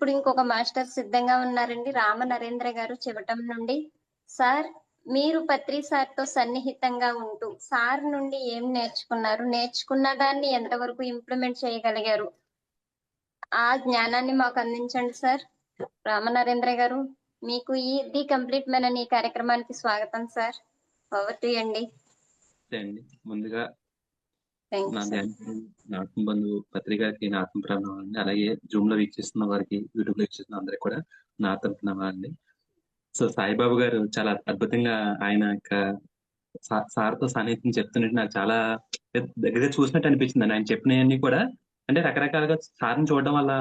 ఇప్పుడు ఇంకొక మాస్టర్ సిద్ధంగా ఉన్నారండి. రామ నరేంద్ర గారు చివటం నుండి. సార్, మీరు పత్రి సార్‌తో సన్నిహితంగా ఉంటూ సార్ నుండి ఏం నేర్చుకున్నారు? నేర్చుకున్న దాన్ని ఎంతవరకు ఇంప్లిమెంట్ చేయగలిగారు? ఆ జ్ఞానాన్ని మాకు అందించండి సార్. రామనరేంద్ర గారు, మీకు ది కంప్లీట్ మెన్ అనే ఈ కార్యక్రమానికి స్వాగతం సార్. ఓవర్ టు యూ అండి. అండి ముందుగా థాంక్ నా యూ సార్. నా ఆత్మ బంధువు పత్రికకి నా ఆత్మ ప్రణామాలండి. అలాగే జూమ్ లో వీక్షిస్తున్న వారికి, యూట్యూబ్ లో వీక్షిస్తున్న అందరికి కూడా నా ఆత్మ ప్రణామాలండి. సో సాయిబాబు గారు చాలా అద్భుతంగా ఆయన యొక్క సార్తో సాన్నిహిత్యం చెప్తున్నట్టు నాకు చాలా దగ్గరగా చూసినట్టు అనిపించింది. ఆయన చెప్పినవన్నీ కూడా అంటే రకరకాలుగా సార్ని చూడడం వల్ల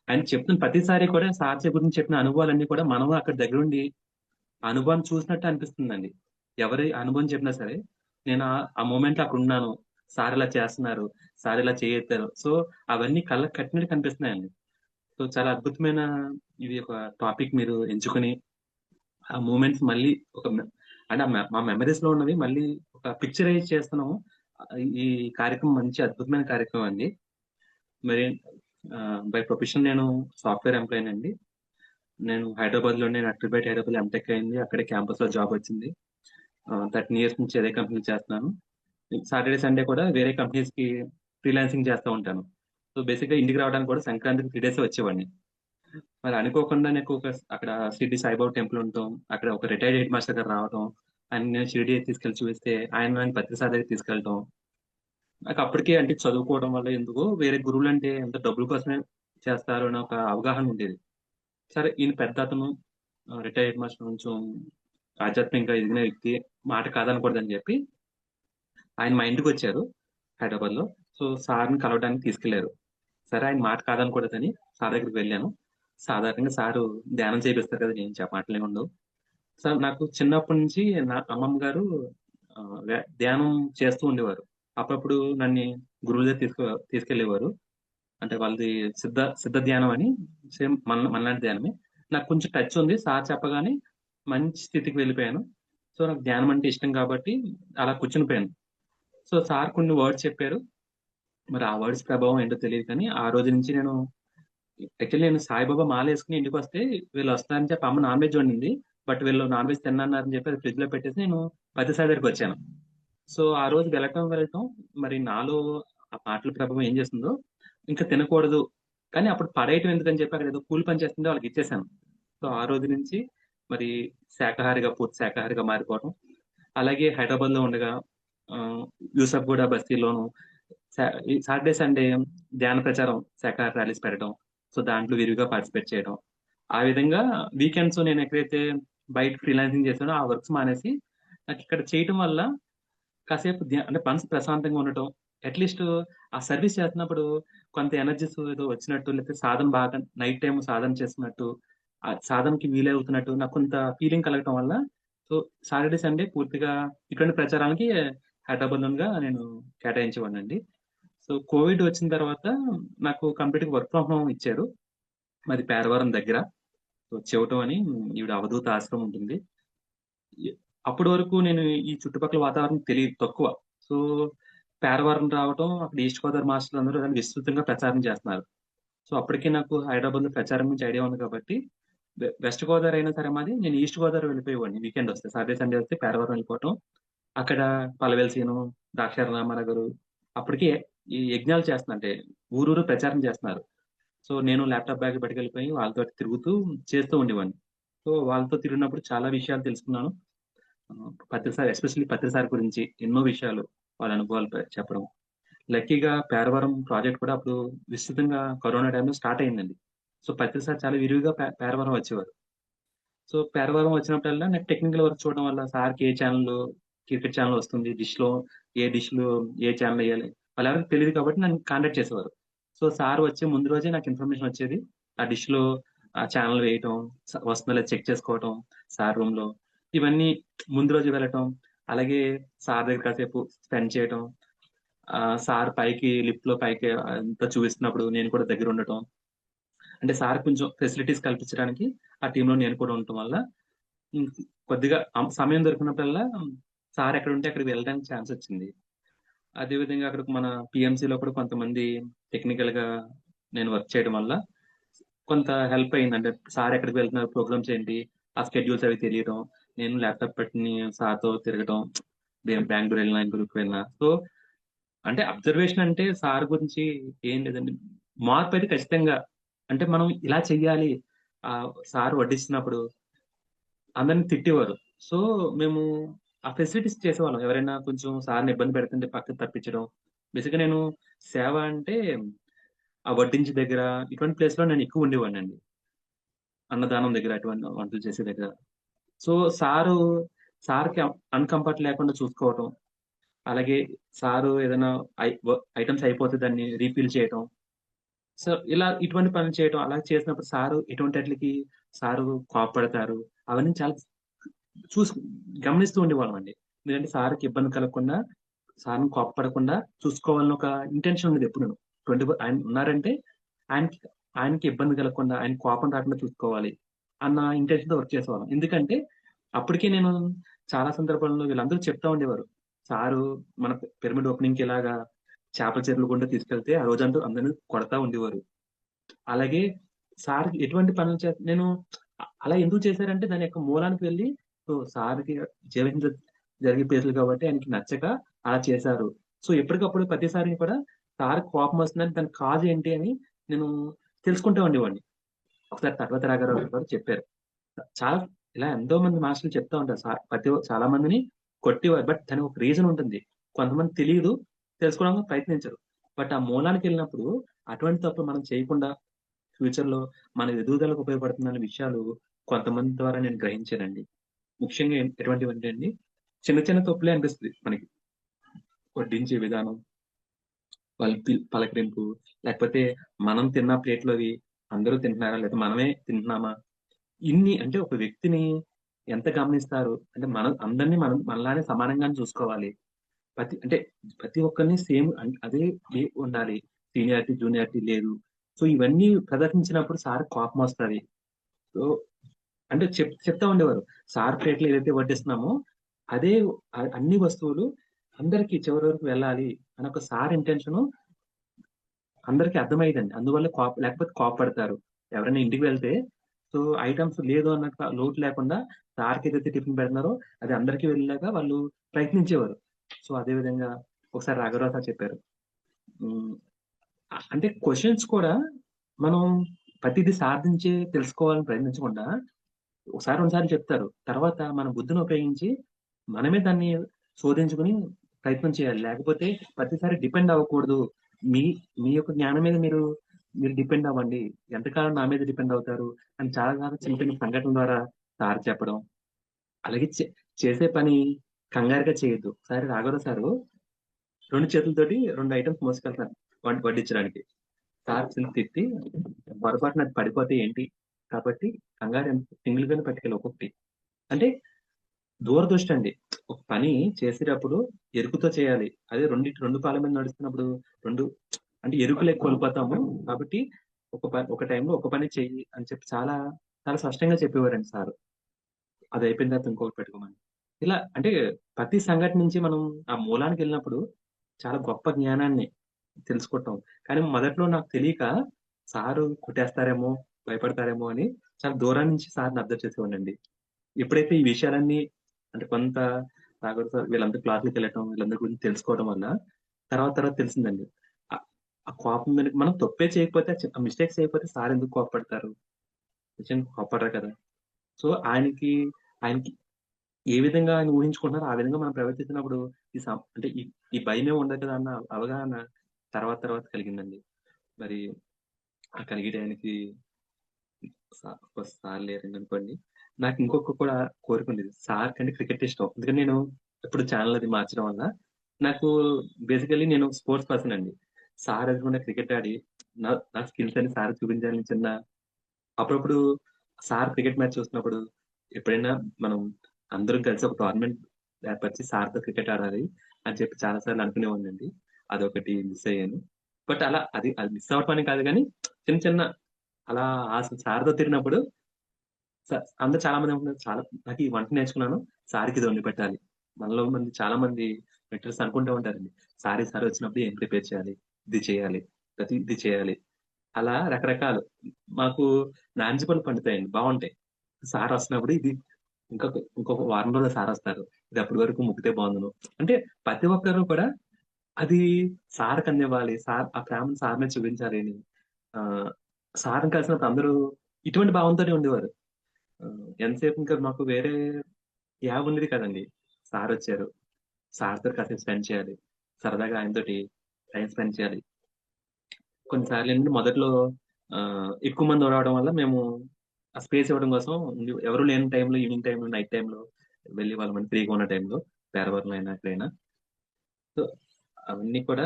ఆయన చెప్తున్న ప్రతిసారి కూడా సార్ గురించి చెప్పిన అనుభవాలన్నీ కూడా మనం అక్కడ దగ్గరుండి అనుభవం చూసినట్టు అనిపిస్తుందండి. ఎవరి అనుభవం చెప్పినా సరే, నేను ఆ మూమెంట్‌లో అక్కడున్నాను. సార్ ఇలా చేస్తున్నారు. సార్ ఇలా చేయెత్తారు. సో, అవన్నీ కళ్ళకి కట్టినట్టు కనిపిస్తున్నాయండి. సో, చాలా అద్భుతమైన ఇది ఒక టాపిక్ మీరు ఎంచుకొని, ఆ మూమెంట్స్ మళ్ళీ ఒక అంటే మా మెమోరీస్‌లో ఉన్నవి మళ్ళీ ఒక పిక్చరైజ్ చేస్తున్నాము. ఈ కార్యక్రమం మంచి అద్భుతమైన కార్యక్రమం అండి. మరి బై ప్రొఫెషన్ నేను సాఫ్ట్‌వేర్ ఎంప్లాయీనండి. నేను హైదరాబాద్‌లోనే నక్సల్‌బైట్ హైదరాబాద్‌లో ఎంటెక్ అయింది. అక్కడే క్యాంపస్‌లో జాబ్ వచ్చింది. 13 ఇయర్స్ నుంచి అదే కంపెనీలో చేస్తున్నాను. సాటర్‌డే, సండే కూడా వేరే కంపెనీస్‌కి ఫ్రీలాన్సింగ్ చేస్తా ఉంటాను. సో, బేసిక్‌గా ఇంటికి రావడానికి కూడా సంక్రాంతికి 3 డేసే వచ్చేవాడిని. మరి అనుకోకుండా నాకు అక్కడ షిరిడి సాయిబాబా టెంపుల్ ఉండటం, అక్కడ ఒక రిటైర్డ్ హెడ్ మాస్టర్ గారు రావటం, ఆయన్ని షిరిడి తీసుకెళ్ళి చూపిస్తే ఆయన నన్ను పత్రిసార్ దగ్గరికి తీసుకెళ్ళటం. నాకు అప్పటికే అంటే చదువుకోవడం వల్ల ఎందుకో వేరే గురువులంటే ఎంత డబ్బుల కోసమే చేస్తారు అనే ఒక అవగాహన ఉండేది. సరే ఈయన పెద్దతను రిటైర్డ్ హెడ్ మాస్టర్ కొంచెం ఆధ్యాత్మికంగా ఎదిగిన వ్యక్తి, మాట కాదనకూడదని చెప్పి ఆయన మా ఇంటికొచ్చారు హైదరాబాద్‌లో. సో, సార్‌ని కలవడానికి తీసుకెళ్లారు. సరే ఆయన మాట కాదనకూడదని సార్ దగ్గరికి వెళ్ళాను. సాధారణంగా సారు ధ్యానం చేపిస్తారు కదా! ఏం మాటలేమి ఉండవు. సార్ నాకు చిన్నప్పటి నుంచి నా అమ్మమ్మ గారు ధ్యానం చేస్తూ ఉండేవారు. అప్పుడప్పుడు నన్ను గురువు దగ్గరికి తీసుకెళ్ళేవారు. అంటే వాళ్ళది సిద్ధ సిద్ధ ధ్యానం అని సేమ్ మనలాంటి ధ్యానమే. నాకు కొంచెం టచ్ ఉంది. సార్ చెప్పగానే మంచి స్థితికి వెళ్ళిపోయాను. సో, నాకు ధ్యానం అంటే ఇష్టం కాబట్టి అలా కూర్చునిపోయాను. సో, సార్ కొన్ని వర్డ్స్ చెప్పారు. మరి ఆ వర్డ్స్ ప్రభావం ఏంటో తెలీదు కానీ, ఆ రోజు నుంచి యాక్చువల్లీ నేను సాయిబాబా మాలేసుకొని ఇంటికొస్తే వీళ్ళొస్తారని చెప్పి అమ్మ నాన్ వెజ్ వండింది. బట్ వీళ్ళు నాన్ వెజ్ తిననన్నారని చెప్పి అది ఫ్రిడ్జ్‌లో పెట్టేసి నేను పత్తిసారి దగ్గరికొచ్చాను. సో, ఆ రోజు వెళ్ళటం మరి నాలో ఆ మాటల ప్రభావం ఏం చేసిందో, ఇంకా తినకూడదు. కానీ అప్పుడు పడేయటం ఎందుకని చెప్పి అక్కడ ఏదో కూలి పని చేస్తుంటే వాళ్ళకిచ్చేసాను. సో, ఆ రోజు నుంచి మరి పూర్తి శాకాహారిగా మారిపోవటం. అలాగే హైదరాబాద్‌లో ఉండగా ఆహ్, యూసఫ్‌గూడ బస్తీలోను ఈ సాటర్‌డే, సండే ధ్యాన ప్రచారం శాకాహార ర్యాలీస్ పెట్టడం. సో, దాంట్లో విరివిగా పార్టిసిపేట్ చేయడం. ఆ విధంగా వీకెండ్స్ నేను ఎక్కడైతే బయట ఫ్రీలాన్సింగ్ చేశానో ఆ వర్క్స్ మానేసి నాకిక్కడ చేయటం వల్ల కాసేపు అంటే మనసు ప్రశాంతంగా ఉండటం. అట్‌లీస్ట్ ఆ సర్విస్ చేస్తున్నప్పుడు కొంత ఎనర్జీస్ ఏదో వచ్చినట్టు, లేకపోతే సాధన బాగా నైట్ టైమ్ సాధన చేస్తున్నట్టు, ఆ సాధనకి వీలవుతున్నట్టు నాకు కొంత ఫీలింగ్ కలగటం వల్ల సో, సాటర్‌డే, సండే పూర్తిగా ఇటువంటి ప్రచారానికి హైదరాబాద్‌లోనుగా నేను కేటాయించేవాడినండి. సో, కోవిడ్ వచ్చిన తర్వాత నాకు కంప్లీట్‌గా వర్క్ ఫ్రమ్ హోమ్ ఇచ్చారు. మాది పేరవరం దగ్గర. సో, చెవటం అని ఈవిడ అవధూత ఆశ్రమం ఉంటుంది. ఎ అప్పటి వరకు నేను ఈ చుట్టుపక్కల వాతావరణం తెలీదు తక్కువ. సో, పేరవరం రావటం, అక్కడ ఈస్ట్ గోదావరి మాస్టర్లందరూ దాన్ని విస్తృతంగా ప్రచారం చేస్తున్నారు. సో, అప్పటికే నాకు హైదరాబాద్‌లో ప్రచారం గురించి ఐడియా ఉంది కాబట్టి, వెస్ట్ గోదావరి అయినా సరే మాది, నేను ఈస్ట్ గోదావరి వెళ్ళిపోయేవాడిని వీకెండ్ వస్తే. సాటర్‌డే, సండే వస్తే పేరవరం వెళ్ళిపోవటం. అక్కడ పలవేలు సీను, ద్రాక్షారావు రామారావు గారు అప్పటికే ఈ యజ్ఞాలు అంటే ఊరూరు ప్రచారం చేస్తున్నారు. సో, నేను ల్యాప్‌టాప్ బ్యాగ్ పట్టుకెళ్ళిపోయి వాళ్ళతోటి తిరుగుతూ చేస్తూ ఉండేవాడిని. సో, వాళ్ళతో తిరిగినప్పుడు చాలా విషయాలు తెలుసుకున్నాను. ఎస్పెషల్లీ పత్రి సార్ గురించి ఎన్నో విషయాలు వాళ్ళ అనుభవాలు చెప్పడం. లక్కీగా పేరవరం ప్రాజెక్ట్ కూడా అప్పుడు విస్తృతంగా కరోనా టైంలో స్టార్ట్ అయిందండి. సో, పత్రి సార్ చాలా విరివిగా పేరవరం వచ్చేవారు. సో, పేరవరం వచ్చినప్పుడల్లా నాకు టెక్నికల్ వర్క్ చూడడం వల్ల సార్‌కి ఏ ఛానెల్ క్రికెట్ ఛానెల్ వస్తుంది. డిష్‌లో ఏ ఛానెల్ ఎయ్యాలి వాళ్ళెవరికీ తెలీదు కాబట్టి నన్ను కాంటాక్ట్ చేసేవారు. సో, సార్ వచ్చే ముందు రోజే నాకు ఇన్ఫర్మేషన్ వచ్చేది. ఆ డిష్‌లో ఆ ఛానెల్ వేయటం, వస్తుందో లేదో చెక్ చేసుకోవటం సార్ రూమ్‌లో. ఇవన్నీ ముందు రోజు వెళ్ళటం, అలాగే సార్ దగ్గర కాసేపు స్పెండ్ చేయటం. సార్ లిఫ్ట్‌లో పైకి అంతా చూపిస్తున్నప్పుడు నేను కూడా దగ్గరుండటం. అంటే సార్ కొంచెం ఫెసిలిటీస్ కల్పించడానికి ఆ టీమ్‌లో నేను కూడా ఉండటం వల్ల హ్మ్. కొద్దిగా సమయం దొరికినప్పుడల్లా సార్ ఎక్కడుంటే అక్కడికి వెళ్ళడానికి ఛాన్సొచ్చింది. అదే విధంగా అక్కడ మన పీఎంసీలో కూడా కొంతమంది టెక్నికల్‌గా నేను వర్క్ చేయడం వల్ల కొంత హెల్ప్ అయింది. అంటే సార్ ఎక్కడికి వెళ్తున్నారు, ప్రోగ్రామ్స్ ఏంటి, ఆ స్కెడ్యూల్స్ అవి తెలియడం. నేను ల్యాప్‌టాప్ పెట్టుకొని సార్‌తో తిరగటం. బెంగుళూరు వెళ్ళినా, ఇంకొకరికి వెళ్ళినా. సో, అంటే అబ్జర్వేషన్ అంటే సార్ గురించి ఏం లేదండి. మార్పయితే ఖచ్చితంగా అంటే మనం ఇలా చెయ్యాలి. సార్ వడ్డిస్తున్నప్పుడు అందరిని తిట్టేవారు. సో, మేము ఆ ఫెసిలిటీస్ చేసేవాళ్ళం. ఎవరైనా కొంచెం సార్‌ని ఇబ్బంది పెడుతుంటే పక్కకు తప్పించడం. బేసిక్‌గా నేను సేవ అంటే ఆ వడ్డించే దగ్గర ఇటువంటి ప్లేస్‌లో నేను ఎక్కువ ఉండేవాడినండి. అన్నదానం దగ్గర అటువంటి వంటలు చేసే దగ్గర. సో, సారు సార్‌కి అన్‌కంఫర్ట్ లేకుండా చూసుకోవటం. అలాగే సారు ఏదైనా ఐటెమ్స్ అయిపోతే దాన్ని రీఫిల్ చేయటం. సో, ఇలా ఇటువంటి పనులు చేయటం. అలా చేసినప్పుడు సారు ఎటువంటాట్లికి సారు కోప్పడతారు. అవన్నీ చాలా చూసు గమనిస్తూ ఉండేవాళ్ళమండి. ఎందుకంటే సార్‌కి ఇబ్బంది కలగకుండా, సార్‌ని కోప్పడకుండా చూసుకోవాలని ఒక ఇంటెన్షన్ ఉండేది ఎప్పుడూను. ఆయన ఉన్నారంటే ఆయనకి ఆయనకి ఇబ్బంది కలగకుండా, ఆయనకి కోపం రాకుండా చూసుకోవాలి అన్న ఇంటెన్షన్‌తో వర్క్ చేసేవాళ్ళం. ఎందుకంటే అప్పటికే నేను చాలా సందర్భాల్లో వీళ్ళందరూ చెప్తా ఉండేవారు. సారు మన పిరమిడ్ ఓపెనింగ్‌కి ఇలాగా చేపల చెరువుల గుండా తీసుకెళ్తే ఆ రోజంతా అందరిని కొడతా ఉండేవారు. అలాగే సార్‌కి ఎటువంటి పనులు నేను అలా ఎందుకు చేశారంటే దాని యొక్క మూలానికి వెళ్లి సార్‌కి జీవితంలో జరిగే ప్లేసులు కాబట్టి ఆయనకి నచ్చక అలా చేశారు. సో, ఎప్పటికప్పుడు ప్రతిసారి కూడా సార్‌కి కోపమొస్తుందని దాని కాజ్ ఏంటి అని నేను తెలుసుకుంటూ ఉండేవాడిని. ఒకసారి తర్వాత రాఘవరావు గారు చెప్పారు. చాలా ఇలా ఎంతో మంది మాస్టర్‌లు చెప్తా ఉంటారు. చాలా మందిని కొట్టేవారు. బట్ దానికి ఒక రీజన్ ఉంటుంది. కొంతమంది తెలీదు. తెలుసుకోవడానికి ప్రయత్నించరు. బట్ ఆ మూలానికెళ్ళినప్పుడు అటువంటి తప్పులు మనం చేయకుండా ఫ్యూచర్‌లో మన ఎదుగుదలకు ఉపయోగపడుతుందన్న విషయాలు కొంతమంది ద్వారా నేను గ్రహించానండి. ముఖ్యంగా ఎటువంటివంటే అండి, చిన్న చిన్న తప్పులే అనిపిస్తది మనకి. వడ్డించే విధానం, పలకరింపు, లేకపోతే మనం తిన్న ప్లేట్‌లోవి అందరూ తింటున్నారా? లేదా మనమే తింటున్నామా? ఇన్ని అంటే ఒక వ్యక్తిని ఎంత గమనిస్తారు? అంటే మనం అందరిని మనం మనలానే సమానంగానే చూసుకోవాలి. అంటే ప్రతి ఒక్కరిని సేమ్ అదే ఉండాలి. సీనియారిటీ, జూనియారిటీ లేదు. సో, ఇవన్నీ ప్రదర్శించినప్పుడు సార్‌కి కోపమొస్తది. సో, అంటే చెప్తా ఉండేవారు. సార్ ప్లేట్‌లో ఏదైతే వడ్డిస్తున్నామో, అదే అన్ని వస్తువులు అందరికి చివరి వరకు వెళ్ళాలి అని ఒక సార్ ఇంటెన్షను అందరికి అర్థమయ్యేదండి. అందువల్ల లేకపోతే కోప్పడతారు. ఎవరైనా ఇంటికి వెళ్తే సో, ఐటెమ్స్ లేదు అన్నట్టు లోటు లేకుండా సార్‌కేదైతే టిఫిన్ పెడుతున్నారో అది అందరికి వెళ్ళేలాగా వాళ్ళు ప్రయత్నించేవారు. సో, అదే విధంగా ఒకసారి రాఘవరావు సార్ చెప్పారు. హ్మ్. అంటే క్వెషన్స్ కూడా మనం ప్రతీదీ సాధించి తెలుసుకోవాలని ప్రయత్నించకుండా ఒకసారి, 2 సార్లు చెప్తారు. తర్వాత మన బుద్ధిని ఉపయోగించి మనమే దాన్ని శోధించుకొని ప్రయత్నం చేయాలి. లేకపోతే ప్రతిసారి డిపెండ్ అవ్వకూడదు. మీ మీ యొక్క జ్ఞానం మీద మీరు డిపెండ్ అవ్వండి. ఎంతకాలం నా మీద డిపెండ్ అవుతారు అని చాలా చాలా చిన్న చిన్న సంఘటనల ద్వారా సార్ చెప్పడం. అలాగే చేసే పని కంగారుగా చేయొద్దు. ఒకసారి రాఘవరావు సారు 2 చేతులతోటి 2 ఐటెమ్స్ మోసుకెళ్తున్నారు వడ్డించడానికి. సార్ తిట్టి పొరపాటున అది పడిపోతే ఏంటి? కాబట్టి కంగారు సింగిల్‌గానే పట్టుకెళ్ళు ఒక్కొక్కటి. అంటే దూరదృష్టండి. ఒక పని చేసేటప్పుడు ఎరుకుతో చేయాలి. అదే 2 కాళ్ళ మీద నడుస్తున్నప్పుడు 2 అంటే ఎరుకులే కోల్పోతాము. కాబట్టి ఒక టైంలో ఒక పని చెయ్యి అని చెప్పి చాలా చాలా స్పష్టంగా చెప్పేవారండి సారు. అది అయిపోయిన తర్వాత ఇంకొకటి పెట్టుకోమని. ఇలా అంటే ప్రతి సంఘటన నుంచి మనం ఆ మూలానికెళ్ళినప్పుడు చాలా గొప్ప జ్ఞానాన్ని తెలుసుకుంటాం. కానీ మొదట్లో నాకు తెలియక సారు కొట్టేస్తారేమో, భయపడతారేమో అని చాలా దూరం నుంచి సార్‌ని అబ్జర్వ్ చేసేవాడినండి. ఎప్పుడైతే ఈ విషయాలన్నీ అంటే కొంత రాఘవ్ సార్ వీళ్ళందరూ క్లాస్‌లకెళ్ళటం, వీళ్ళందరి గురించి తెలుసుకోవడం వల్ల తర్వాత తర్వాత తెలిసిందండి. ఆహ్, ఆ కోపం వెనక మనం తప్పే చేయకపోతే మిస్టేక్స్ చేయకపోతే సార్ ఎందుకు కోప్పడతారు? నిజంగా కోప్పడరు కదా! సో, ఆయనకి ఏ విధంగా ఆయన ఊహించుకుంటున్నారో ఆ విధంగా మనం ప్రవర్తించినప్పుడు అంటే ఈ భయమే ఉండదు కదా అన్న అవగాహన తర్వాత తర్వాత కలిగిందండి. మరి ఆ కలిగే టయానికి సార్ లేరండనుకోండి. నాకు ఇంకొక కూడా కోరికుండేది. సార్ కంటే క్రికెట్ ఇష్టం. ఎందుకంటే నేను ఇప్పుడు ఛానెల్ అది మార్చడం వల్ల నాకు బేసికల్లీ నేను స్పోర్ట్స్ పర్సన్ అండి. సార్ ఎదురుగుండా క్రికెట్ ఆడి నా స్కిల్స్ అన్ని సార్‌కి చూపించాలని చిన్న అప్పుడప్పుడు సార్ క్రికెట్ మ్యాచ్ చూస్తున్నప్పుడు ఎప్పుడైనా మనం అందరం కలిసి ఒక టోర్నమెంట్ ఏర్పరిచి సార్‌తో క్రికెట్ ఆడాలి అని చెప్పి చాలా సార్లు అనుకునేవాడినండి. అదొకటి మిస్ అయ్యాను. బట్ అది మిస్ అవ్వటం అని కాదు గానీ చిన్న చిన్న అలా సార్‌తో తిరిగినప్పుడు స అందరూ చాలా మంది అనుకున్నారు నాకు ఈ వంట నేర్చుకున్నాను. సార్‌కి ఇది వండి పెట్టాలి. చాలా మంది మెంటర్స్ అనుకుంటూ ఉంటారండి. ఈసారి వచ్చినప్పుడు ఏం ప్రిపేర్ చేయాలి? ఇది చేయాలి. ఇది చేయాలి. అలా రకరకాలు. మాకు నాంజిపళ్ళు పండుతాయండి. బావుంటాయి. సార్ వస్తున్నప్పుడు ఇది ఇంకొక వారం రోజుల్లో సారొస్తారు. ఇది అప్పటి వరకు ముగ్గితే బాగుండును. అంటే ప్రతి ఒక్కరు కూడా అది సార్‌కి అందివ్వాలి. సార్ ఆ ప్రేమను సార్ మీద చూపించాలి అని ఆహ్, సార్‌ని కలిసినప్పుడు అందరూ ఇటువంటి భావంతోనే ఉండేవారు. ఎంతసేపు ఇంకా మాకు వేరే యావ ఉండేది కాదండి. సారొచ్చారు. సార్‌తో కాసేపు స్పెండ్ చేయాలి. సరదాగా ఆయనతోటి టైమ్ స్పెండ్ చేయాలి. కొన్నిసార్లేంటంటే మొదట్లో ఎక్కువ మంది రావడం వల్ల మేము ఆ స్పేస్ ఇవ్వడం కోసం ఎవరు లేని టైంలో ఈవినింగ్ టైంలో, నైట్ టైంలో వెళ్ళేవాళ్ళమండి ఫ్రీగా ఉన్న టైంలో. పేరవరంలో అయినా ఎక్కడైనా. సో, అవన్నీ కూడా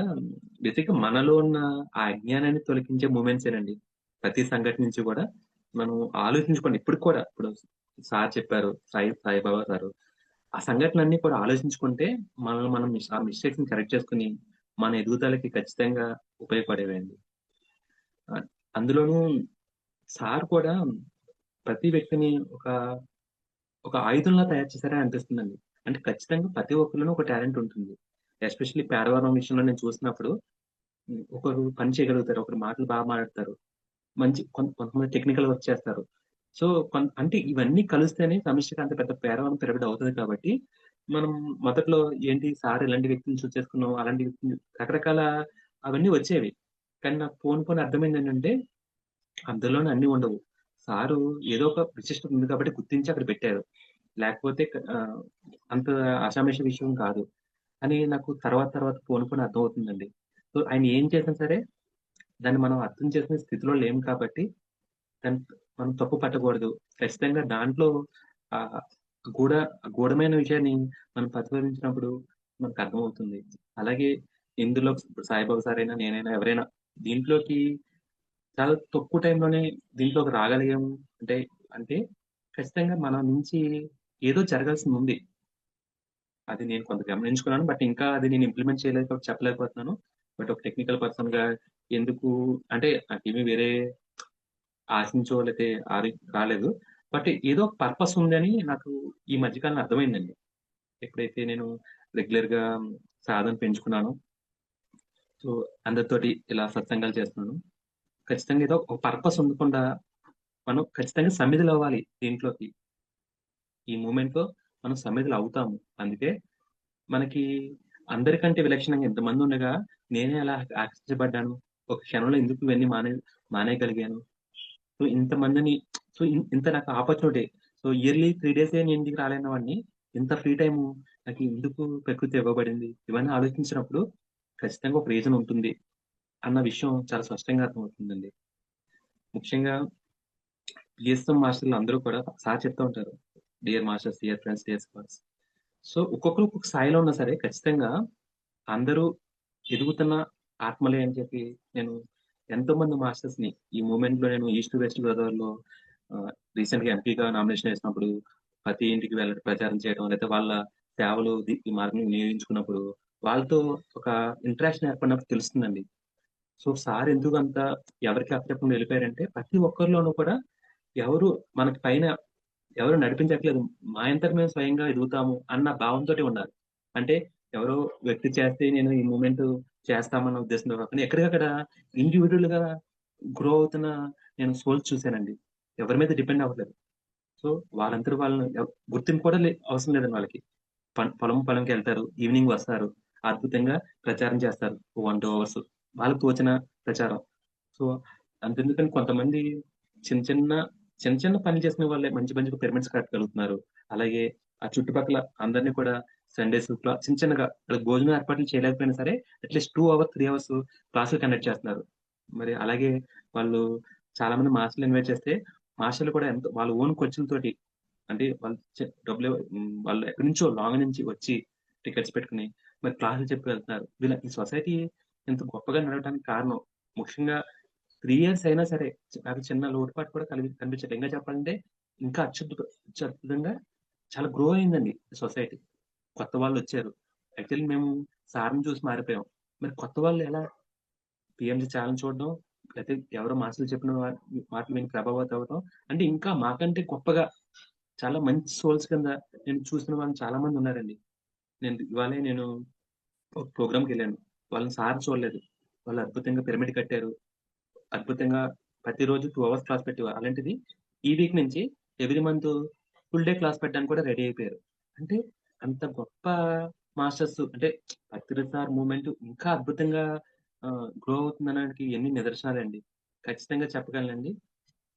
బేసిక్‌గా మనలో ఉన్న ఆ అజ్ఞానాన్ని తొలగించే మూమెంట్సేనండి. ప్రతి సంఘటన నుంచి కూడా మనం ఆలోచించుకోండి ఇప్పటికి కూడా ఇప్పుడు సార్ చెప్పారు. సాయిబాబా సారు. ఆ సంఘటనలన్నీ కూడా ఆలోచించుకుంటే మనల్ని మనం ఆ మిస్టేక్స్‌ని కరెక్ట్ చేసుకొని మన ఎదుగుదలకి ఖచ్చితంగా ఉపయోగపడేవండి. ఆహ్, అందులోనూ సార్ కూడా ప్రతి వ్యక్తిని ఒక, ఒక ఆయుధంలా తయారు చేశారని అనిపిస్తుందండి. అంటే ఖచ్చితంగా ప్రతి ఒక్కరిలోనూ ఒక టాలెంట్ ఉంటుంది. ఎస్పెషల్లీ పేరవరం విషయంలో నేను చూసినప్పుడు ఒకరు పని చేయగలుగుతారు. ఒకరు మాటలు బాగా మాట్లాడతారు. మంచి కొంతమంది టెక్నికల్ వర్క్ చేస్తారు. సో, అంటే ఇవన్నీ కలిస్తేనే సమిష్టిగా అంత పెద్ద పేరవరం పిరమిడ్ అవుతది కాబట్టి, మనం మొదట్లో ఏంటి సార్ ఇలాంటి వ్యక్తిని చూజ్ చేసుకున్నాం. అలాంటి వ్యక్తిని రకరకాల అవన్నీ వచ్చేవి. కానీ నాకు పోను పోను అర్థమైందేంటంటే అందులోనే అన్నీ ఉండవు. సారు ఏదో ఒక విశిష్టత ఉంది కాబట్టి గుర్తించి అక్కడ పెట్టారు. లేకపోతే అంత ఆషామాషీ విషయం కాదు అని నాకు తర్వాత తర్వాత పోను పోను అర్థమవుతుందండి. సో, ఆయన ఏం చేసినా సరే దాన్ని మనం అర్థం చేసుకునే స్థితిలో లేము కాబట్టి దాన్ని మనం తప్పు పట్టకూడదు. ఖచ్చితంగా దాంట్లో ఆహ్, గూఢ గూఢమైన విషయాన్ని మనం ప్రతిపాదించినప్పుడు మనకర్థమవుతుంది. అలాగే ఇందులో ఇప్పుడు సాయిబాబా సారైనా, నేనైనా ఎవరైనా దీంట్లోకి చాలా తక్కువ టైంలోనే దీంట్లోకి రాగలిగాము అంటే, అంటే ఖచ్చితంగా మన నుంచి ఏదో జరగాల్సిందుంది. అది నేను కొంత గమనించుకున్నాను. బట్ ఇంకా అది నేను ఇంప్లిమెంట్ చేయలేక చెప్పలేకపోతున్నాను. బట్ ఒక టెక్నికల్ పర్సన్‌గా ఎందుకు అంటే నాకేమి వేరే ఆశించో లేతే రాలేదు. బట్ ఏదో ఒక పర్పస్ ఉందని నాకు ఈ మధ్య కాలంలో అర్థమైందండి. ఎప్పుడైతే నేను రెగ్యులర్‌గా సాధన పెంచుకున్నానో, సో అందరితోటి ఇలా సత్సంగాలు చేస్తున్నాను. ఖచ్చితంగా ఏదో ఒక పర్పస్ ఉండకుండా మనం ఖచ్చితంగా సమిధులవ్వాలి దీంట్లోకి. ఈ మూవ్‌మెంట్‌లో మనం సమిధులవుతాము. అందుకే మనకి అందరికంటే విలక్షణంగా ఇంతమందుండగా నేనే అలా ఆకర్షించబడ్డాను. ఒక క్షణంలో ఎందుకు ఇవన్నీ మానేయగలిగాను. సో, ఇంతమందిని సో, ఇంత నాకు ఆపర్చునిటీ. సో, ఇయర్‌లీ 3 డేసే నేను ఇంటికి రాలేనవాడిని. ఇంత ఫ్రీ టైము నాకు ఎందుకు ప్రకృతి ఇవ్వబడింది? ఇవన్నీ ఆలోచించినప్పుడు ఖచ్చితంగా ఒక రీజన్ ఉంటుంది అన్న విషయం చాలా స్పష్టంగా అర్థమవుతుందండి. ముఖ్యంగా పిఎస్ఎం మాస్టర్‌లు అందరూ కూడా సార్ చెప్తూ ఉంటారు. Dear masters, dear friends, dear scholars. So, ఒక్కొక్కరు ఒక్కొక్క స్థాయిలో ఉన్నా సరే ఖచ్చితంగా అందరూ ఎదుగుతున్న ఆత్మలే అని చెప్పి నేను ఎంతోమంది మాస్టర్స్‌ని ఈ మూవ్‌మెంట్‌లో నేను ఈస్ట్, వెస్ట్ గోదావరిలో ఆహ్, రీసెంట్‌గా ఎంపీగా నామినేషన్ ఏసినప్పుడు ప్రతి ఇంటికి వెళ్ళి ప్రచారం చేయడం, లేతే వాళ్ళ సేవలు ఈ మార్గం వినియోగించుకున్నప్పుడు వాళ్ళతో ఒక ఇంటరాక్షన్ ఏర్పడినప్పుడు తెలుస్తుందండి. సో, సార్ ఎందుకంత ఎవరికీ అప్పచెప్పకుండా వెళ్ళిపోయారంటే ప్రతి ఒక్కరిలోనూ కూడా ఎవరు మనకి పైన ఎవరు నడిపించట్లేదు. మా అంతట మేము స్వయంగా ఎదుగుతాము అన్న భావంతోటి ఉన్నారు. అంటే ఎవరో వ్యక్తి చేస్తే నేను ఈ మూవ్‌మెంట్ చేస్తామన్న ఉద్దేశంతో కాకుండా ఎక్కడికక్కడ ఇండివిడ్యుయల్‌గా గ్రో అవుతున్న నేను సోల్స్ చూసానండి. ఎవరి మీద డిపెండ్ అవ్వట్లేదు. సో, వాళ్ళంతట వాళ్ళని గుర్తింపు కూడా అవసరం లేదండి వాళ్ళకి. పొలంకెళ్తారు. ఈవినింగ్ వస్తారు. అద్భుతంగా ప్రచారం చేస్తారు. 1, 2 అవర్స్. వాళ్ళకి తోచిన ప్రచారం. సో, అంతెందుకని కొంతమంది చిన్న చిన్న, చిన్న చిన్న పనులు చేసుకునే వాళ్ళే మంచి మంచిగా పిరమిడ్స్ కట్టగలుగుతున్నారు. అలాగే ఆ చుట్టుపక్కల అందరిని కూడా సండేస్ చిన్న చిన్నగా వాళ్ళకి భోజనం ఏర్పాట్లు చేయలేకపోయినా సరే అట్‌లీస్ట్ 2 అవర్స్, 3 అవర్స్ క్లాసులు కండక్ట్ చేస్తున్నారు. మరి అలాగే వాళ్ళు చాలా మంది మాస్టర్‌లు ఇన్వైట్ చేస్తే మాస్టర్‌లు కూడా ఎంతో వాళ్ళ ఓన్ ఖర్చులతోటి అంటే వాళ్ళు వాళ్ళు ఎక్కడి నుంచో లాంగ్ నుంచి వచ్చి టికెట్స్ పెట్టుకొని మరి క్లాసులు చెప్పి వెళ్తున్నారు. ఈ సొసైటీ ఇంత గొప్పగా నడవడానికి కారణం ముఖ్యంగా 3 ఇయర్స్ అయినా సరే నాకు చిన్న లోటుపాటు కూడా కనిపించట్లేదు. ఇంకా చెప్పాలంటే ఇంకా అత్యద్భుతంగా చాలా గ్రో అయిందండి సొసైటీ. కొత్త వాళ్ళొచ్చారు. యాక్చువల్లీ మేము సార్‌ని చూసి మారిపోయాం. మరి కొత్త వాళ్ళు ఎలా పీఎంజీ ఛానెల్ చూడడం, లేతే ఎవరో మాస్టర్‌లు చెప్పిన మాటలు విని ప్రభావితం అవ్వడం, అంటే ఇంకా మాకంటే గొప్పగా చాలా మంచి సోల్స్ కింద నేను చూసిన వాళ్ళు చాలా మందున్నారండి. నేను ఒక ప్రోగ్రామ్‌కెళ్ళాను. వాళ్ళని సార్ చూడలేదు. వాళ్ళు అద్భుతంగా పిరమిడ్ కట్టారు. అద్భుతంగా ప్రతిరోజు 2 అవర్స్ క్లాస్ పెట్టేవారు. అలాంటిది ఈ వీక్ నుంచి every month full day class పెట్టడానికి కూడా రెడీ అయిపోయారు. అంటే అంత గొప్ప మాస్టర్స్ అంటే పత్రి సార్ మూవ్‌మెంట్ ఇంకా అద్భుతంగా గ్రో అవుతుందనడానికి ఎన్ని నిదర్శనాలండి. ఖచ్చితంగా చెప్పగలనండి.